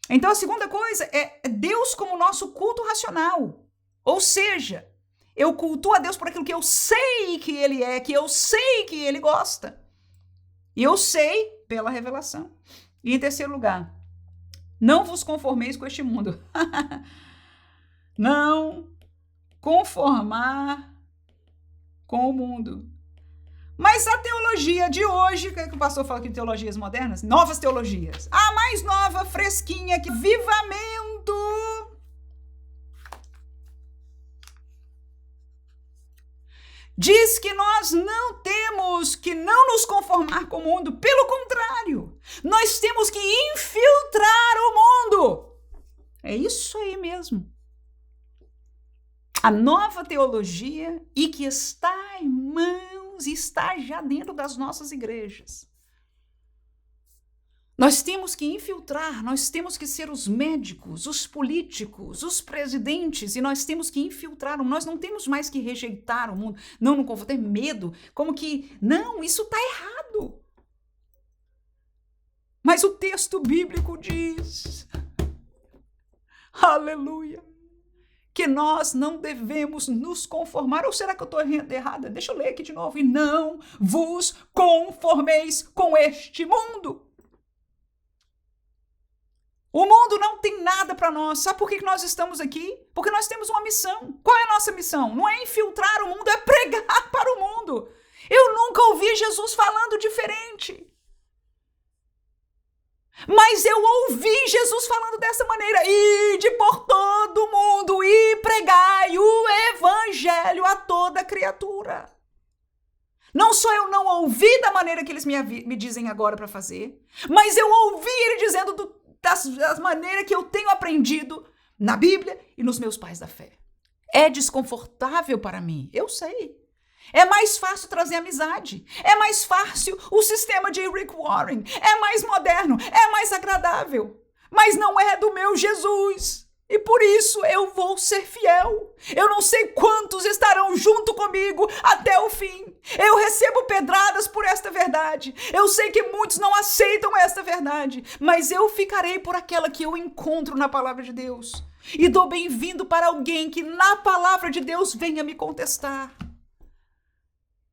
Então a segunda coisa é Deus como nosso culto racional. Ou seja, eu cultuo a Deus por aquilo que eu sei que ele é, que eu sei que ele gosta. E eu sei pela revelação. E em terceiro lugar, não vos conformeis com este mundo. Não conformar com o mundo. Mas a teologia de hoje, o que o pastor fala aqui de teologias modernas? Novas teologias. A mais nova, fresquinha, que avivamento. Diz que nós não temos que não nos conformar com o mundo. Pelo contrário, nós temos que infiltrar o mundo. É isso aí mesmo. A nova teologia e que está, irmãos, está já dentro das nossas igrejas. Nós temos que infiltrar, nós temos que ser os médicos, os políticos, os presidentes, e nós temos que infiltrar o mundo. Nós não temos mais que rejeitar o mundo, não ter medo, como que, não, isso está errado. Mas o texto bíblico diz, aleluia, que nós não devemos nos conformar. Ou será que eu estou errada? Deixa eu ler aqui de novo. E não vos conformeis com este mundo. O mundo não tem nada para nós. Sabe por que nós estamos aqui? Porque nós temos uma missão. Qual é a nossa missão? Não é infiltrar o mundo, é pregar para o mundo. Eu nunca ouvi Jesus falando diferente. Mas eu ouvi Jesus falando dessa maneira: ide por todo mundo e pregai o evangelho a toda criatura. Não só eu não ouvi da maneira que eles me dizem agora para fazer, mas eu ouvi ele dizendo das maneiras que eu tenho aprendido na Bíblia e nos meus pais da fé. É desconfortável para mim, eu sei. É mais fácil trazer amizade. É mais fácil o sistema de Rick Warren. É mais moderno. É mais agradável. Mas não é do meu Jesus. E por isso eu vou ser fiel. Eu não sei quantos estarão junto comigo até o fim. Eu recebo pedradas por esta verdade. Eu sei que muitos não aceitam esta verdade, mas eu ficarei por aquela que eu encontro na palavra de Deus. E dou bem-vindo para alguém que na palavra de Deus venha me contestar,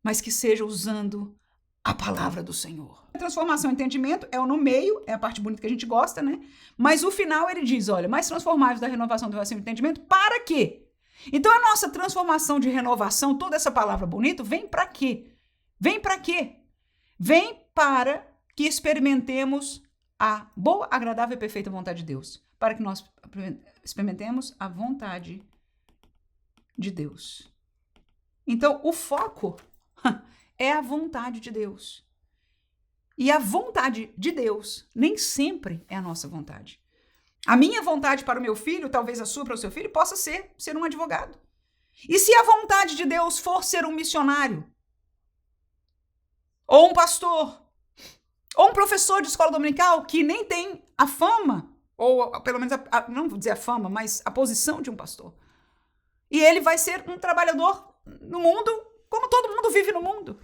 mas que seja usando a palavra do Senhor. A transformação e entendimento é o no meio, é a parte bonita que a gente gosta, né? Mas o final ele diz, olha, mais transformáveis da renovação do raciocínio e entendimento, para quê? Então a nossa transformação de renovação, toda essa palavra bonita, vem para quê? Vem para quê? Vem para que experimentemos a boa, agradável e perfeita vontade de Deus. Para que nós experimentemos a vontade de Deus. Então o foco é a vontade de Deus. E a vontade de Deus nem sempre é a nossa vontade. A minha vontade para o meu filho, talvez a sua para o seu filho, possa ser um advogado. E se a vontade de Deus for ser um missionário, ou um pastor, ou um professor de escola dominical que nem tem a fama, ou pelo menos, não vou dizer a fama, mas a posição de um pastor. E ele vai ser um trabalhador no mundo, como todo mundo vive no mundo.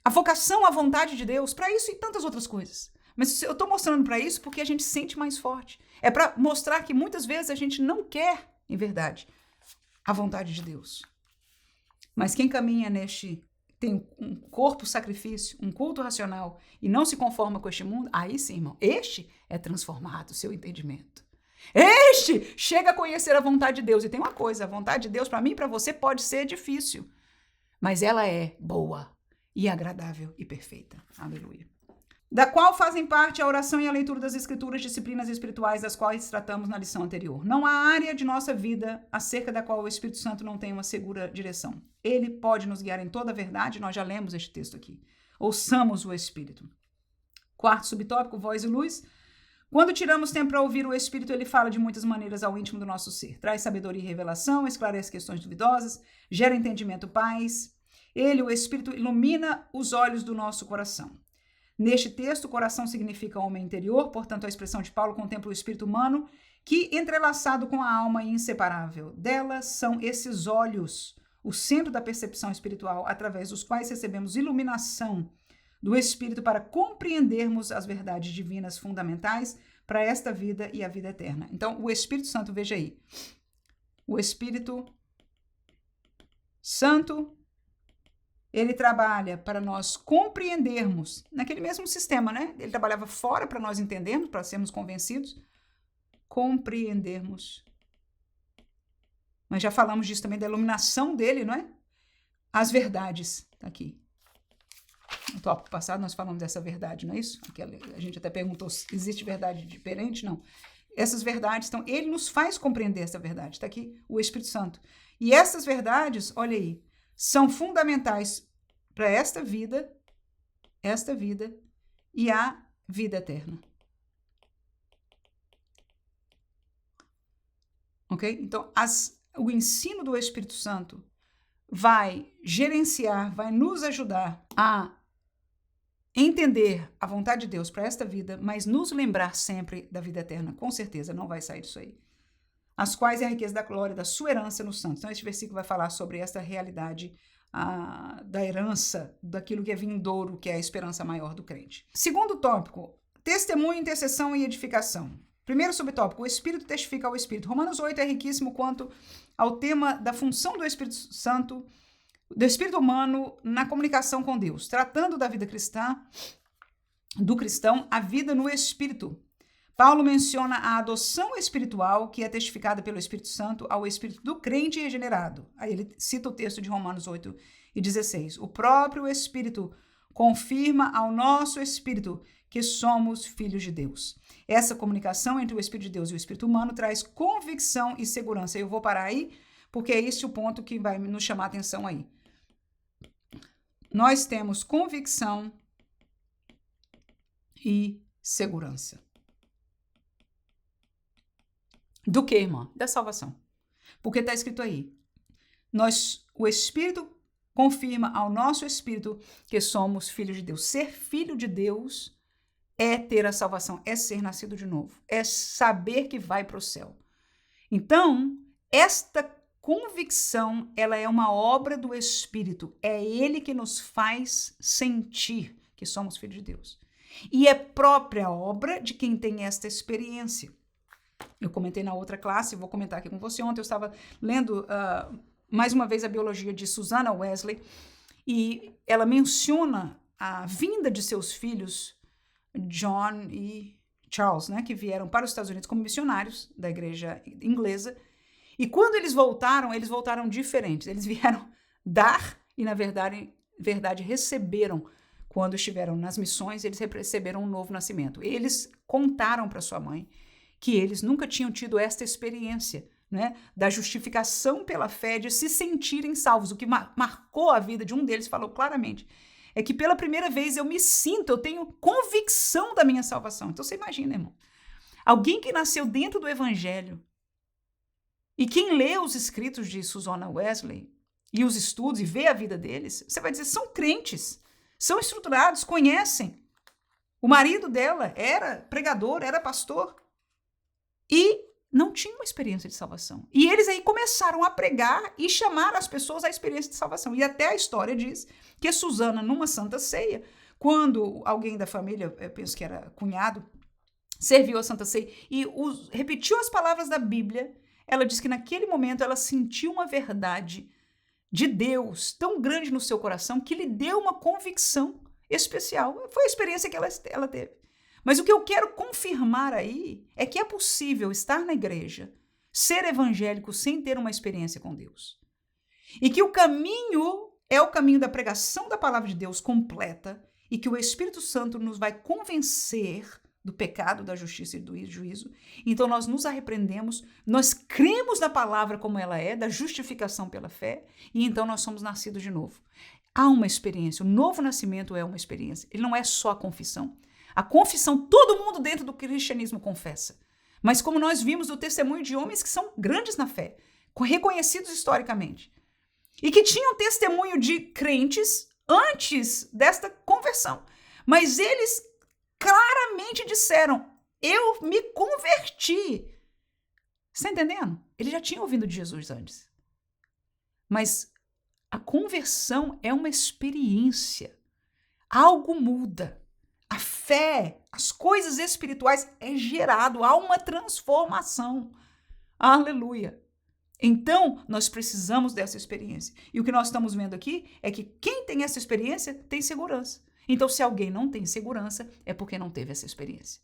A vocação, a vontade de Deus, para isso e tantas outras coisas. Mas eu estou mostrando para isso porque a gente se sente mais forte. É para mostrar que muitas vezes a gente não quer, em verdade, a vontade de Deus. Mas quem caminha tem um corpo sacrifício, um culto racional e não se conforma com este mundo, aí sim, irmão, este é transformado, seu entendimento. Este chega a conhecer a vontade de Deus. E tem uma coisa, a vontade de Deus para mim e para você pode ser difícil, mas ela é boa e agradável e perfeita. Aleluia. Da qual fazem parte a oração e a leitura das escrituras, disciplinas espirituais das quais tratamos na lição anterior. Não há área de nossa vida acerca da qual o Espírito Santo não tem uma segura direção. Ele pode nos guiar em toda a verdade, nós já lemos este texto aqui. Ouçamos o Espírito. Quarto subtópico, voz e luz. Quando tiramos tempo para ouvir o Espírito, ele fala de muitas maneiras ao íntimo do nosso ser. Traz sabedoria e revelação, esclarece questões duvidosas, gera entendimento, paz. Ele, o Espírito, ilumina os olhos do nosso coração. Neste texto, o coração significa homem interior, portanto, a expressão de Paulo contempla o espírito humano, que, entrelaçado com a alma e inseparável dela, são esses olhos, o centro da percepção espiritual, através dos quais recebemos iluminação do Espírito para compreendermos as verdades divinas fundamentais para esta vida e a vida eterna. Então, o Espírito Santo, veja aí, o Espírito Santo, ele trabalha para nós compreendermos, naquele mesmo sistema, né? Ele trabalhava fora para nós entendermos, para sermos convencidos, compreendermos. Nós já falamos disso também, da iluminação dele, não é? As verdades, tá aqui. No tópico passado nós falamos dessa verdade, não é isso? A gente até perguntou se existe verdade diferente, não. Essas verdades, então, ele nos faz compreender essa verdade, está aqui o Espírito Santo. E essas verdades, olha aí, são fundamentais para esta vida e a vida eterna. Ok? Então, o ensino do Espírito Santo vai gerenciar, vai nos ajudar a entender a vontade de Deus para esta vida, mas nos lembrar sempre da vida eterna. Com certeza, não vai sair disso aí. As quais é a riqueza da glória da sua herança nos santos. Então, este versículo vai falar sobre essa realidade da herança, daquilo que é vindouro, que é a esperança maior do crente. Segundo tópico, testemunho, intercessão e edificação. Primeiro subtópico, o Espírito testifica ao Espírito. Romanos 8 é riquíssimo quanto ao tema da função do Espírito Santo, do Espírito humano na comunicação com Deus, tratando da vida cristã, do cristão, a vida no Espírito. Paulo menciona a adoção espiritual, que é testificada pelo Espírito Santo ao Espírito do crente regenerado. Aí ele cita o texto de Romanos 8 e 16. O próprio Espírito confirma ao nosso Espírito que somos filhos de Deus. Essa comunicação entre o Espírito de Deus e o Espírito humano traz convicção e segurança. Eu vou parar aí, porque é esse o ponto que vai nos chamar a atenção aí. Nós temos convicção e segurança. Do que, irmã? Da salvação. Porque está escrito aí. O Espírito confirma ao nosso Espírito que somos filhos de Deus. Ser filho de Deus é ter a salvação, é ser nascido de novo, é saber que vai para o céu. Então, esta convicção, ela é uma obra do Espírito. É Ele que nos faz sentir que somos filhos de Deus. E é própria obra de quem tem esta experiência. Eu comentei na outra classe, vou comentar aqui com você. Ontem eu estava lendo mais uma vez a biologia de Susanna Wesley, e ela menciona a vinda de seus filhos, John e Charles, né, que vieram para os Estados Unidos como missionários da igreja inglesa. E quando eles voltaram diferentes. Eles vieram dar e, na verdade, receberam. Quando estiveram nas missões, eles receberam um novo nascimento. Eles contaram para sua mãe que eles nunca tinham tido esta experiência, né, da justificação pela fé, de se sentirem salvos. O que marcou a vida de um deles, falou claramente, é que pela primeira vez eu tenho convicção da minha salvação. Então você imagina, irmão, alguém que nasceu dentro do evangelho, e quem lê os escritos de Susanna Wesley e os estudos e vê a vida deles, você vai dizer, são crentes, são estruturados, conhecem. O marido dela era pregador, era pastor, e não tinha uma experiência de salvação. E eles aí começaram a pregar e chamar as pessoas à experiência de salvação. E até a história diz que Susanna, numa santa ceia, quando alguém da família, eu penso que era cunhado, serviu a santa ceia e repetiu as palavras da Bíblia, ela diz que naquele momento ela sentiu uma verdade de Deus tão grande no seu coração que lhe deu uma convicção especial. Foi a experiência que ela teve. Mas o que eu quero confirmar aí é que é possível estar na igreja, ser evangélico sem ter uma experiência com Deus. E que o caminho é o caminho da pregação da palavra de Deus completa e que o Espírito Santo nos vai convencer do pecado, da justiça e do juízo. Então nós nos arrependemos, nós cremos na palavra como ela é, da justificação pela fé, e então nós somos nascidos de novo. Há uma experiência, o novo nascimento é uma experiência, ele não é só a confissão. A confissão, todo mundo dentro do cristianismo confessa. Mas como nós vimos do testemunho de homens que são grandes na fé, reconhecidos historicamente, e que tinham testemunho de crentes antes desta conversão, mas eles claramente disseram, eu me converti. Está entendendo? Eles já tinham ouvido de Jesus antes. Mas a conversão é uma experiência. Algo muda. A fé, as coisas espirituais é gerado, há uma transformação. Aleluia. Então, nós precisamos dessa experiência. E o que nós estamos vendo aqui é que quem tem essa experiência tem segurança. Então, se alguém não tem segurança, é porque não teve essa experiência.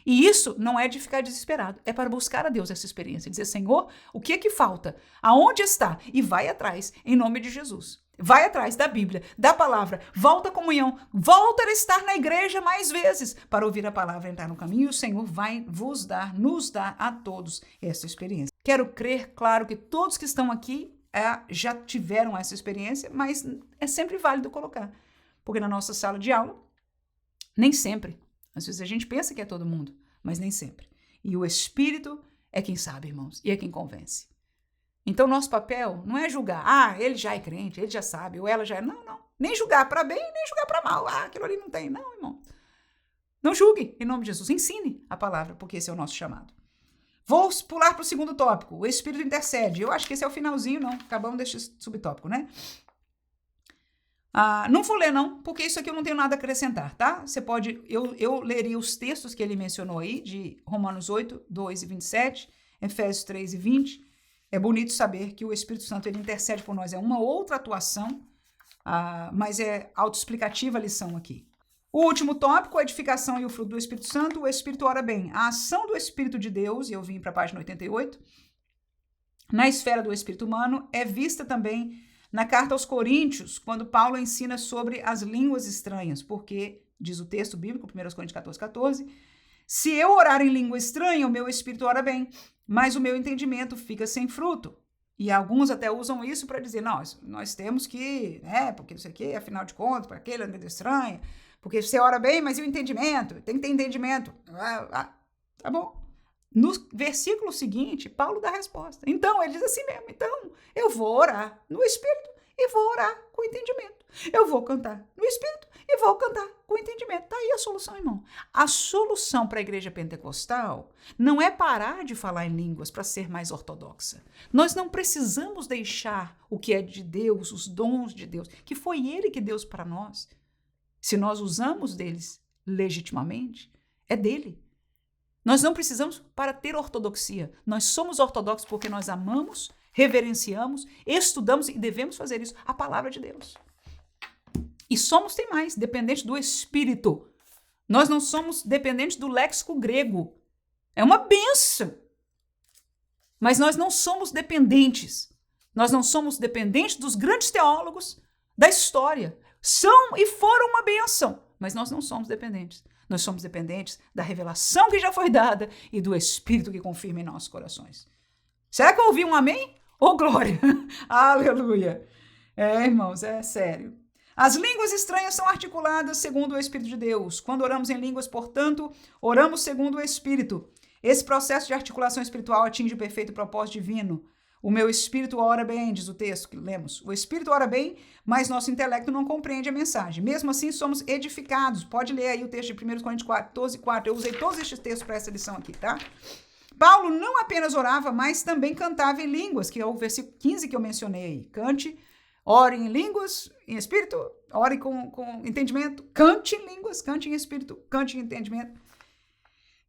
E isso não é de ficar desesperado, é para buscar a Deus essa experiência. Dizer, Senhor, o que é que falta? Aonde está? E vai atrás, em nome de Jesus. Vai atrás da Bíblia, da palavra, volta à comunhão, volta a estar na igreja mais vezes para ouvir a palavra, entrar no caminho, e o Senhor vai nos dar a todos essa experiência. Quero crer, claro, que todos que estão aqui já tiveram essa experiência, mas é sempre válido colocar. Porque na nossa sala de aula, nem sempre. Às vezes a gente pensa que é todo mundo, mas nem sempre. E o Espírito é quem sabe, irmãos, e é quem convence. Então, nosso papel não é julgar. Ah, ele já é crente, ele já sabe, ou ela já é. Não, não. Nem julgar para bem, nem julgar para mal. Ah, aquilo ali não tem. Não, irmão. Não julgue, em nome de Jesus. Ensine a palavra, porque esse é o nosso chamado. Vou pular para o segundo tópico. O Espírito intercede. Eu acho que esse é o finalzinho, não. Acabamos deste subtópico, né? Não vou ler, não, porque isso aqui eu não tenho nada a acrescentar, tá? Você pode... Eu leria os textos que ele mencionou aí, de Romanos 8, 2 e 27, Efésios 3 e 20... É bonito saber que o Espírito Santo ele intercede por nós. É uma outra atuação, mas é autoexplicativa a lição aqui. O último tópico, a edificação e o fruto do Espírito Santo. O Espírito ora bem. A ação do Espírito de Deus, e eu vim para a página 88, na esfera do Espírito humano, é vista também na carta aos Coríntios, quando Paulo ensina sobre as línguas estranhas, porque, diz o texto bíblico, 1 Coríntios 14, 14, se eu orar em língua estranha, o meu espírito ora bem, mas o meu entendimento fica sem fruto. E alguns até usam isso para dizer, nós temos que, porque isso aqui, afinal de contas, para aquele língua estranha, porque você ora bem, mas e o entendimento? Tem que ter entendimento. Tá bom. No versículo seguinte, Paulo dá a resposta. Então, ele diz assim mesmo, então, eu vou orar no Espírito e vou orar com entendimento. Eu vou cantar no Espírito e vou cantar com entendimento. Está aí a solução, irmão. A solução para a igreja pentecostal não é parar de falar em línguas para ser mais ortodoxa. Nós não precisamos deixar o que é de Deus, os dons de Deus, que foi Ele que deu para nós. Se nós usamos deles legitimamente, é dele. Nós não precisamos para ter ortodoxia. Nós somos ortodoxos porque nós amamos, reverenciamos, estudamos e devemos fazer isso, a palavra de Deus. E somos, tem mais, dependentes do Espírito. Nós não somos dependentes do léxico grego. É uma benção. Mas nós não somos dependentes. Nós não somos dependentes dos grandes teólogos da história. São e foram uma benção, mas nós não somos dependentes. Nós somos dependentes da revelação que já foi dada e do Espírito que confirma em nossos corações. Será que eu ouvi um amém? Oh, glória! Aleluia! Irmãos, é sério. As línguas estranhas são articuladas segundo o Espírito de Deus. Quando oramos em línguas, portanto, oramos segundo o Espírito. Esse processo de articulação espiritual atinge o perfeito propósito divino. O meu espírito ora bem, diz o texto que lemos. O espírito ora bem, mas nosso intelecto não compreende a mensagem. Mesmo assim, somos edificados. Pode ler aí o texto de 1 Coríntios 14, 4. Eu usei todos estes textos para essa lição aqui, tá? Paulo não apenas orava, mas também cantava em línguas, que é o versículo 15 que eu mencionei aí. Cante, ore em línguas, em espírito, ore com entendimento, cante em línguas, cante em espírito, cante em entendimento.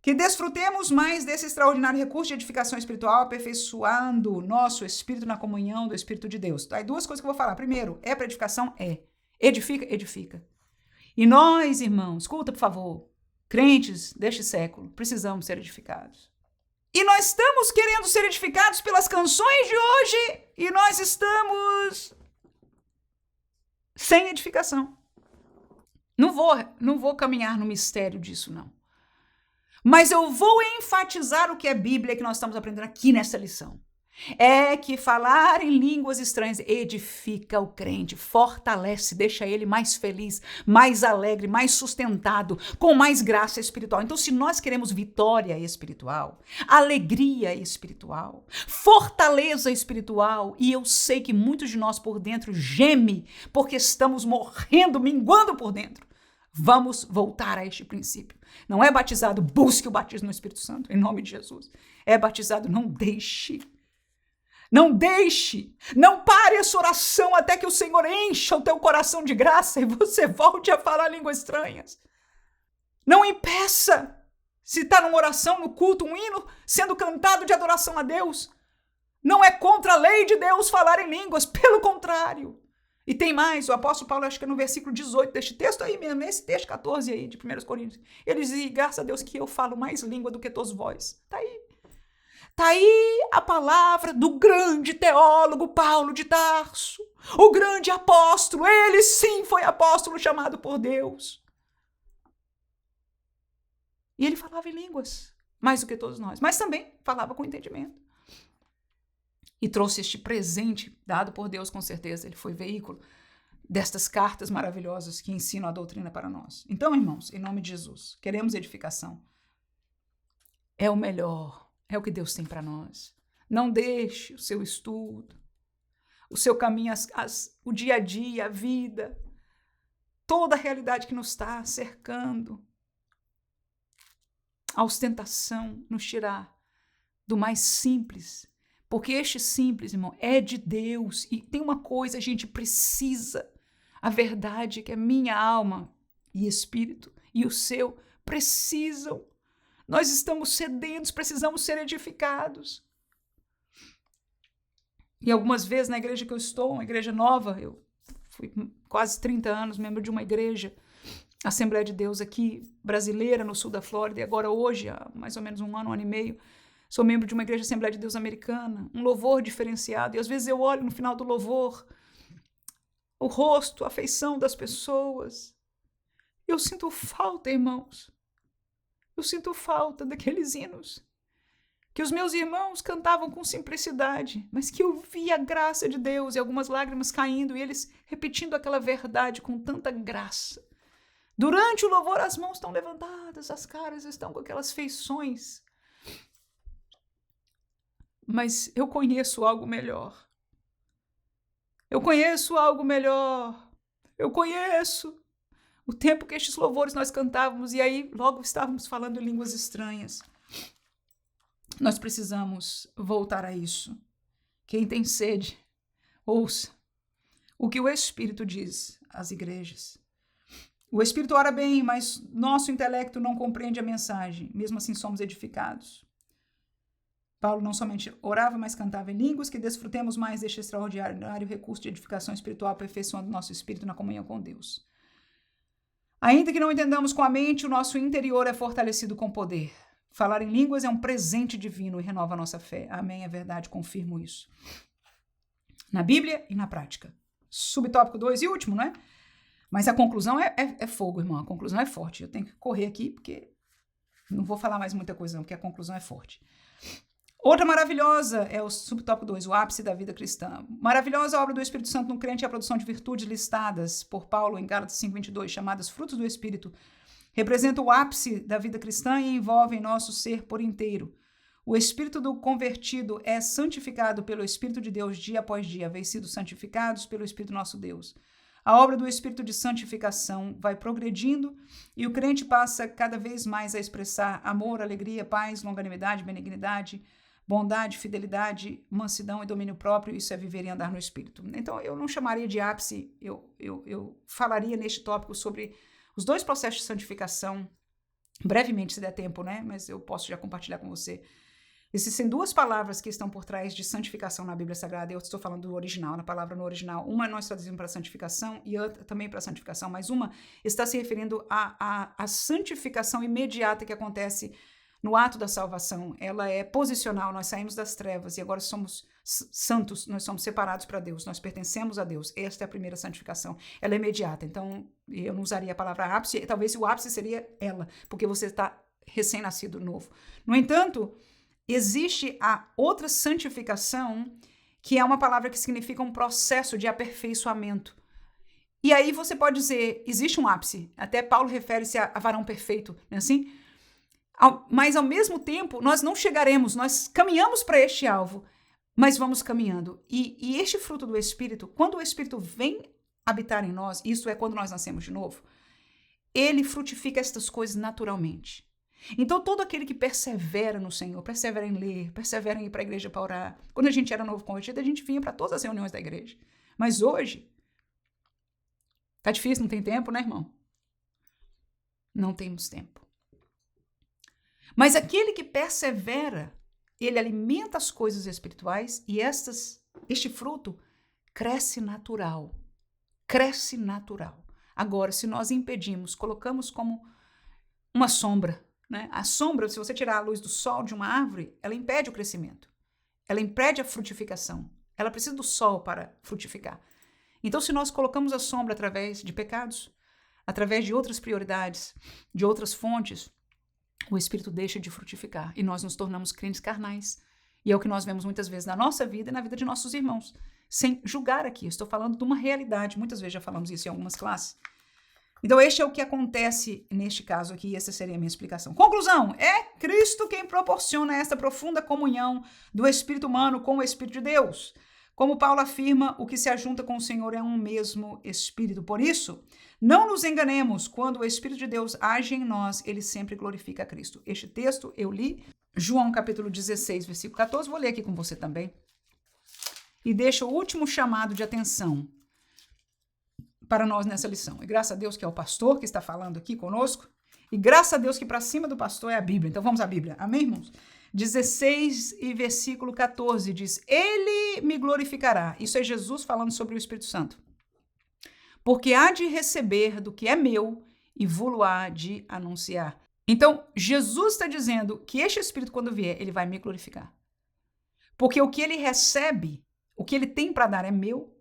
Que desfrutemos mais desse extraordinário recurso de edificação espiritual, aperfeiçoando o nosso espírito na comunhão do Espírito de Deus. Aí duas coisas que eu vou falar. Primeiro, é para edificação? É. Edifica, edifica. E nós, irmãos, escuta, por favor, crentes deste século, precisamos ser edificados. E nós estamos querendo ser edificados pelas canções de hoje e nós estamos sem edificação. Não vou caminhar no mistério disso, não. Mas eu vou enfatizar o que é Bíblia que nós estamos aprendendo aqui nessa lição. É que falar em línguas estranhas edifica o crente, fortalece, deixa ele mais feliz, mais alegre, mais sustentado, com mais graça espiritual. Então, se nós queremos vitória espiritual, alegria espiritual, fortaleza espiritual, e eu sei que muitos de nós por dentro geme, porque estamos morrendo, minguando por dentro, vamos voltar a este princípio. Não é batizado, busque o batismo no Espírito Santo, em nome de Jesus. É batizado, não deixe. Não deixe, não pare essa oração até que o Senhor encha o teu coração de graça e você volte a falar línguas estranhas. Não impeça. Se está numa oração, no culto, um hino, sendo cantado de adoração a Deus, não é contra a lei de Deus falar em línguas, pelo contrário. E tem mais, o apóstolo Paulo, acho que é no versículo 18 deste texto aí mesmo, esse texto 14 aí de 1 Coríntios, ele diz, graças a Deus que eu falo mais língua do que todos vós. Está aí. Está aí a palavra do grande teólogo Paulo de Tarso, o grande apóstolo, ele sim foi apóstolo chamado por Deus. E ele falava em línguas, mais do que todos nós, mas também falava com entendimento. E trouxe este presente dado por Deus, com certeza, ele foi veículo destas cartas maravilhosas que ensinam a doutrina para nós. Então, irmãos, em nome de Jesus, queremos edificação. É o melhor. É o que Deus tem para nós. Não deixe o seu estudo, o seu caminho, o dia a dia, a vida, toda a realidade que nos está cercando, a ostentação, nos tirar do mais simples. Porque este simples, irmão, é de Deus. E tem uma coisa, a gente precisa. A verdade é que a minha alma e espírito e o seu precisam. Nós estamos sedentos, precisamos ser edificados. E algumas vezes na igreja que eu estou, uma igreja nova, eu fui quase 30 anos membro de uma igreja, Assembleia de Deus aqui, brasileira, no sul da Flórida, e agora hoje, há mais ou menos um ano e meio, sou membro de uma igreja Assembleia de Deus americana, um louvor diferenciado, e às vezes eu olho no final do louvor, o rosto, a feição das pessoas, eu sinto falta, irmãos. Eu sinto falta daqueles hinos que os meus irmãos cantavam com simplicidade, mas que eu via a graça de Deus e algumas lágrimas caindo e eles repetindo aquela verdade com tanta graça. Durante o louvor, as mãos estão levantadas, as caras estão com aquelas feições. Mas eu conheço algo melhor. Eu conheço algo melhor. Eu conheço O tempo que estes louvores nós cantávamos e aí logo estávamos falando línguas estranhas. Nós precisamos voltar a isso. Quem tem sede, ouça o que o Espírito diz às igrejas. O Espírito ora bem, mas nosso intelecto não compreende a mensagem. Mesmo assim somos edificados. Paulo não somente orava, mas cantava em línguas, que desfrutemos mais deste extraordinário recurso de edificação espiritual, aperfeiçoando nosso espírito na comunhão com Deus. Ainda que não entendamos com a mente, o nosso interior é fortalecido com poder. Falar em línguas é um presente divino e renova a nossa fé. Amém, é verdade, confirmo isso. Na Bíblia e na prática. Subtópico 2 e último, não é? Mas a conclusão é fogo, irmão. A conclusão é forte. Eu tenho que correr aqui, porque não vou falar mais muita coisa, não, porque a conclusão é forte. Outra maravilhosa é o subtópico 2, o ápice da vida cristã. Maravilhosa obra do Espírito Santo no crente é a produção de virtudes listadas por Paulo em Gálatas 5:22, chamadas frutos do Espírito. Representa o ápice da vida cristã e envolve nosso ser por inteiro. O espírito do convertido é santificado pelo Espírito de Deus dia após dia, haveis sido santificados pelo Espírito nosso Deus. A obra do Espírito de santificação vai progredindo e o crente passa cada vez mais a expressar amor, alegria, paz, longanimidade, benignidade, bondade, fidelidade, mansidão e domínio próprio. Isso é viver e andar no Espírito. Então, eu não chamaria de ápice, eu falaria neste tópico sobre os dois processos de santificação, brevemente, se der tempo, né? Mas eu posso já compartilhar com você. Existem duas palavras que estão por trás de santificação na Bíblia Sagrada. Eu estou falando do original, na palavra no original. Uma nós traduzimos para santificação e outra também para santificação, mas uma está se referindo à santificação imediata que acontece no ato da salvação. Ela é posicional, nós saímos das trevas e agora somos santos, nós somos separados para Deus, nós pertencemos a Deus. Esta é a primeira santificação. Ela é imediata, então eu não usaria a palavra ápice, talvez o ápice seria ela, porque você está recém-nascido novo. No entanto, existe a outra santificação, que é uma palavra que significa um processo de aperfeiçoamento. E aí você pode dizer, existe um ápice, até Paulo refere-se a varão perfeito, não é assim? Mas ao mesmo tempo, nós não chegaremos, nós caminhamos para este alvo, mas vamos caminhando. E este fruto do Espírito, quando o Espírito vem habitar em nós, isso é quando nós nascemos de novo, ele frutifica estas coisas naturalmente. Então, todo aquele que persevera no Senhor, persevera em ler, persevera em ir para a igreja para orar. Quando a gente era novo convertido, a gente vinha para todas as reuniões da igreja. Mas hoje, tá difícil, não tem tempo, né, irmão? Não temos tempo. Mas aquele que persevera, ele alimenta as coisas espirituais e este fruto cresce natural. Cresce natural. Agora, se nós impedimos, colocamos como uma sombra, né? A sombra, se você tirar a luz do sol de uma árvore, ela impede o crescimento. Ela impede a frutificação. Ela precisa do sol para frutificar. Então, se nós colocamos a sombra através de pecados, através de outras prioridades, de outras fontes, o Espírito deixa de frutificar e nós nos tornamos crentes carnais. E é o que nós vemos muitas vezes na nossa vida e na vida de nossos irmãos. Sem julgar aqui, eu estou falando de uma realidade. Muitas vezes já falamos isso em algumas classes. Então, este é o que acontece neste caso aqui, e essa seria a minha explicação. Conclusão, é Cristo quem proporciona esta profunda comunhão do espírito humano com o Espírito de Deus. Como Paulo afirma, o que se ajunta com o Senhor é um mesmo Espírito. Por isso, não nos enganemos, quando o Espírito de Deus age em nós, ele sempre glorifica a Cristo. Este texto eu li, João capítulo 16, versículo 14, vou ler aqui com você também. E deixa o último chamado de atenção para nós nessa lição. E graças a Deus que é o pastor que está falando aqui conosco. E graças a Deus que para cima do pastor é a Bíblia. Então vamos à Bíblia. Amém, irmãos? 16 e versículo 14 diz: Ele me glorificará. Isso é Jesus falando sobre o Espírito Santo. Porque há de receber do que é meu e vou-lo há de anunciar. Então, Jesus está dizendo que este Espírito, quando vier, ele vai me glorificar. Porque o que ele recebe, o que ele tem para dar é meu,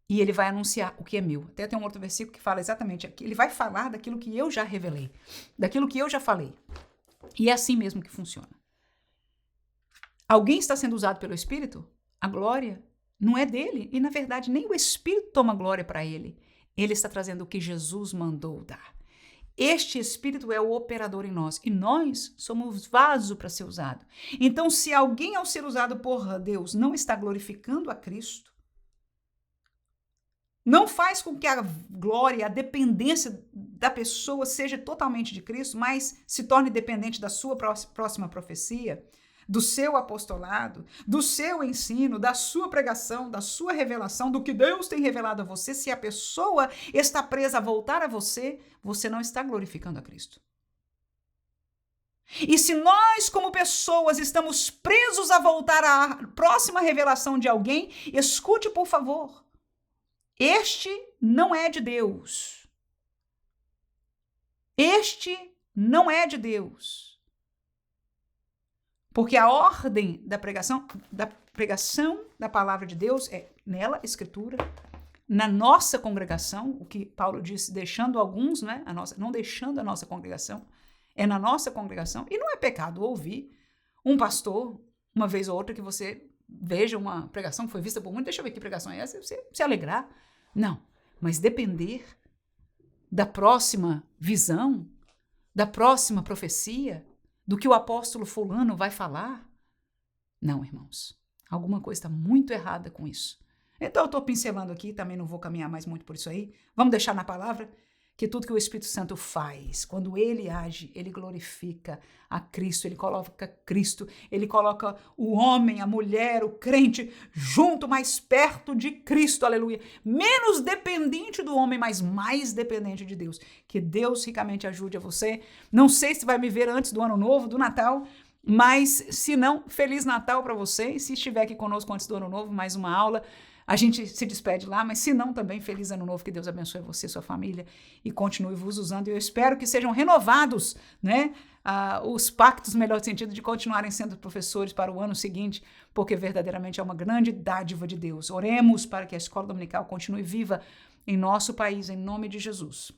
e ele vai anunciar o que é meu. Até tem um outro versículo que fala exatamente aqui. Ele vai falar daquilo que eu já revelei, daquilo que eu já falei. E é assim mesmo que funciona. Alguém está sendo usado pelo Espírito? A glória não é dele. E, na verdade, nem o Espírito toma glória para ele. Ele está trazendo o que Jesus mandou dar. Este Espírito é o operador em nós. E nós somos vaso para ser usado. Então, se alguém, ao ser usado por Deus, não está glorificando a Cristo, Não faz com que a glória, a dependência da pessoa seja totalmente de Cristo, mas se torne dependente da sua próxima profecia, do seu apostolado, do seu ensino, da sua pregação, da sua revelação, do que Deus tem revelado a você. Se a pessoa está presa a voltar a você, você não está glorificando a Cristo. E se nós, como pessoas, estamos presos a voltar à próxima revelação de alguém, escute, por favor. Este não é de Deus. Este não é de Deus. Porque a ordem da pregação da palavra de Deus é nela, Escritura, na nossa congregação, o que Paulo disse, deixando alguns, né, não deixando a nossa congregação, é na nossa congregação. E não é pecado ouvir um pastor, uma vez ou outra, que você veja uma pregação que foi vista por muitos, deixa eu ver que pregação é essa, você se alegrar. Não, mas depender da próxima visão, da próxima profecia, do que o apóstolo fulano vai falar. Não, irmãos, alguma coisa está muito errada com isso. Então eu estou pincelando aqui, também não vou caminhar mais muito por isso aí. Vamos deixar na palavra que tudo que o Espírito Santo faz, quando ele age, ele glorifica a Cristo, ele coloca Cristo, ele coloca o homem, a mulher, o crente junto, mais perto de Cristo, aleluia. Menos dependente do homem, mas mais dependente de Deus. Que Deus ricamente ajude a você. Não sei se vai me ver antes do Ano Novo, do Natal, mas se não, Feliz Natal para você. E se estiver aqui conosco antes do Ano Novo, mais uma aula, a gente se despede lá, mas se não também, Feliz Ano Novo, que Deus abençoe você, sua família e continue vos usando. E eu espero que sejam renovados, né, os pactos, no melhor sentido, de continuarem sendo professores para o ano seguinte, porque verdadeiramente é uma grande dádiva de Deus. Oremos para que a escola dominical continue viva em nosso país, em nome de Jesus.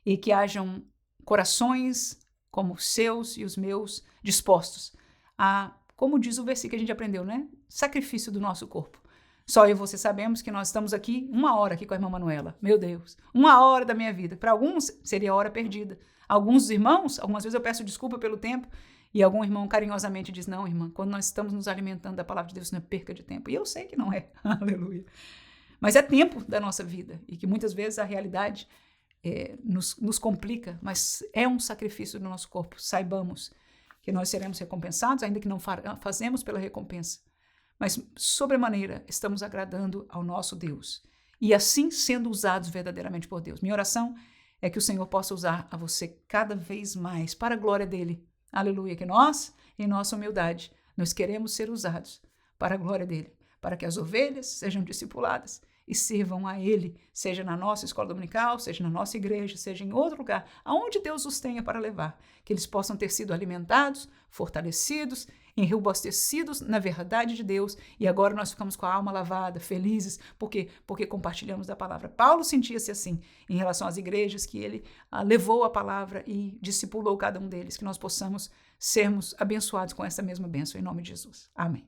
E que hajam corações como os seus e os meus dispostos a, como diz o versículo que a gente aprendeu, né, sacrifício do nosso corpo. Só eu e você sabemos que nós estamos aqui 1 hora aqui com a irmã Manuela. Meu Deus, 1 hora da minha vida. Para alguns seria hora perdida. Alguns irmãos, algumas vezes eu peço desculpa pelo tempo e algum irmão carinhosamente diz, não, irmã, quando nós estamos nos alimentando da palavra de Deus, não é perca de tempo. E eu sei que não é, aleluia. Mas é tempo da nossa vida e que muitas vezes a realidade nos complica, mas é um sacrifício do nosso corpo. Saibamos que nós seremos recompensados, ainda que não fazemos pela recompensa. Mas, sobremaneira, estamos agradando ao nosso Deus. E assim sendo usados verdadeiramente por Deus. Minha oração é que o Senhor possa usar a você cada vez mais para a glória dEle. Aleluia. Que nós, em nossa humildade, nós queremos ser usados para a glória dEle. Para que as ovelhas sejam discipuladas e sirvam a Ele, seja na nossa escola dominical, seja na nossa igreja, seja em outro lugar, aonde Deus os tenha para levar. Que eles possam ter sido alimentados, fortalecidos, enriquecidos na verdade de Deus, e agora nós ficamos com a alma lavada, felizes, porque compartilhamos da palavra. Paulo sentia-se assim em relação às igrejas, que ele levou a palavra e discipulou cada um deles, que nós possamos sermos abençoados com essa mesma bênção, em nome de Jesus. Amém.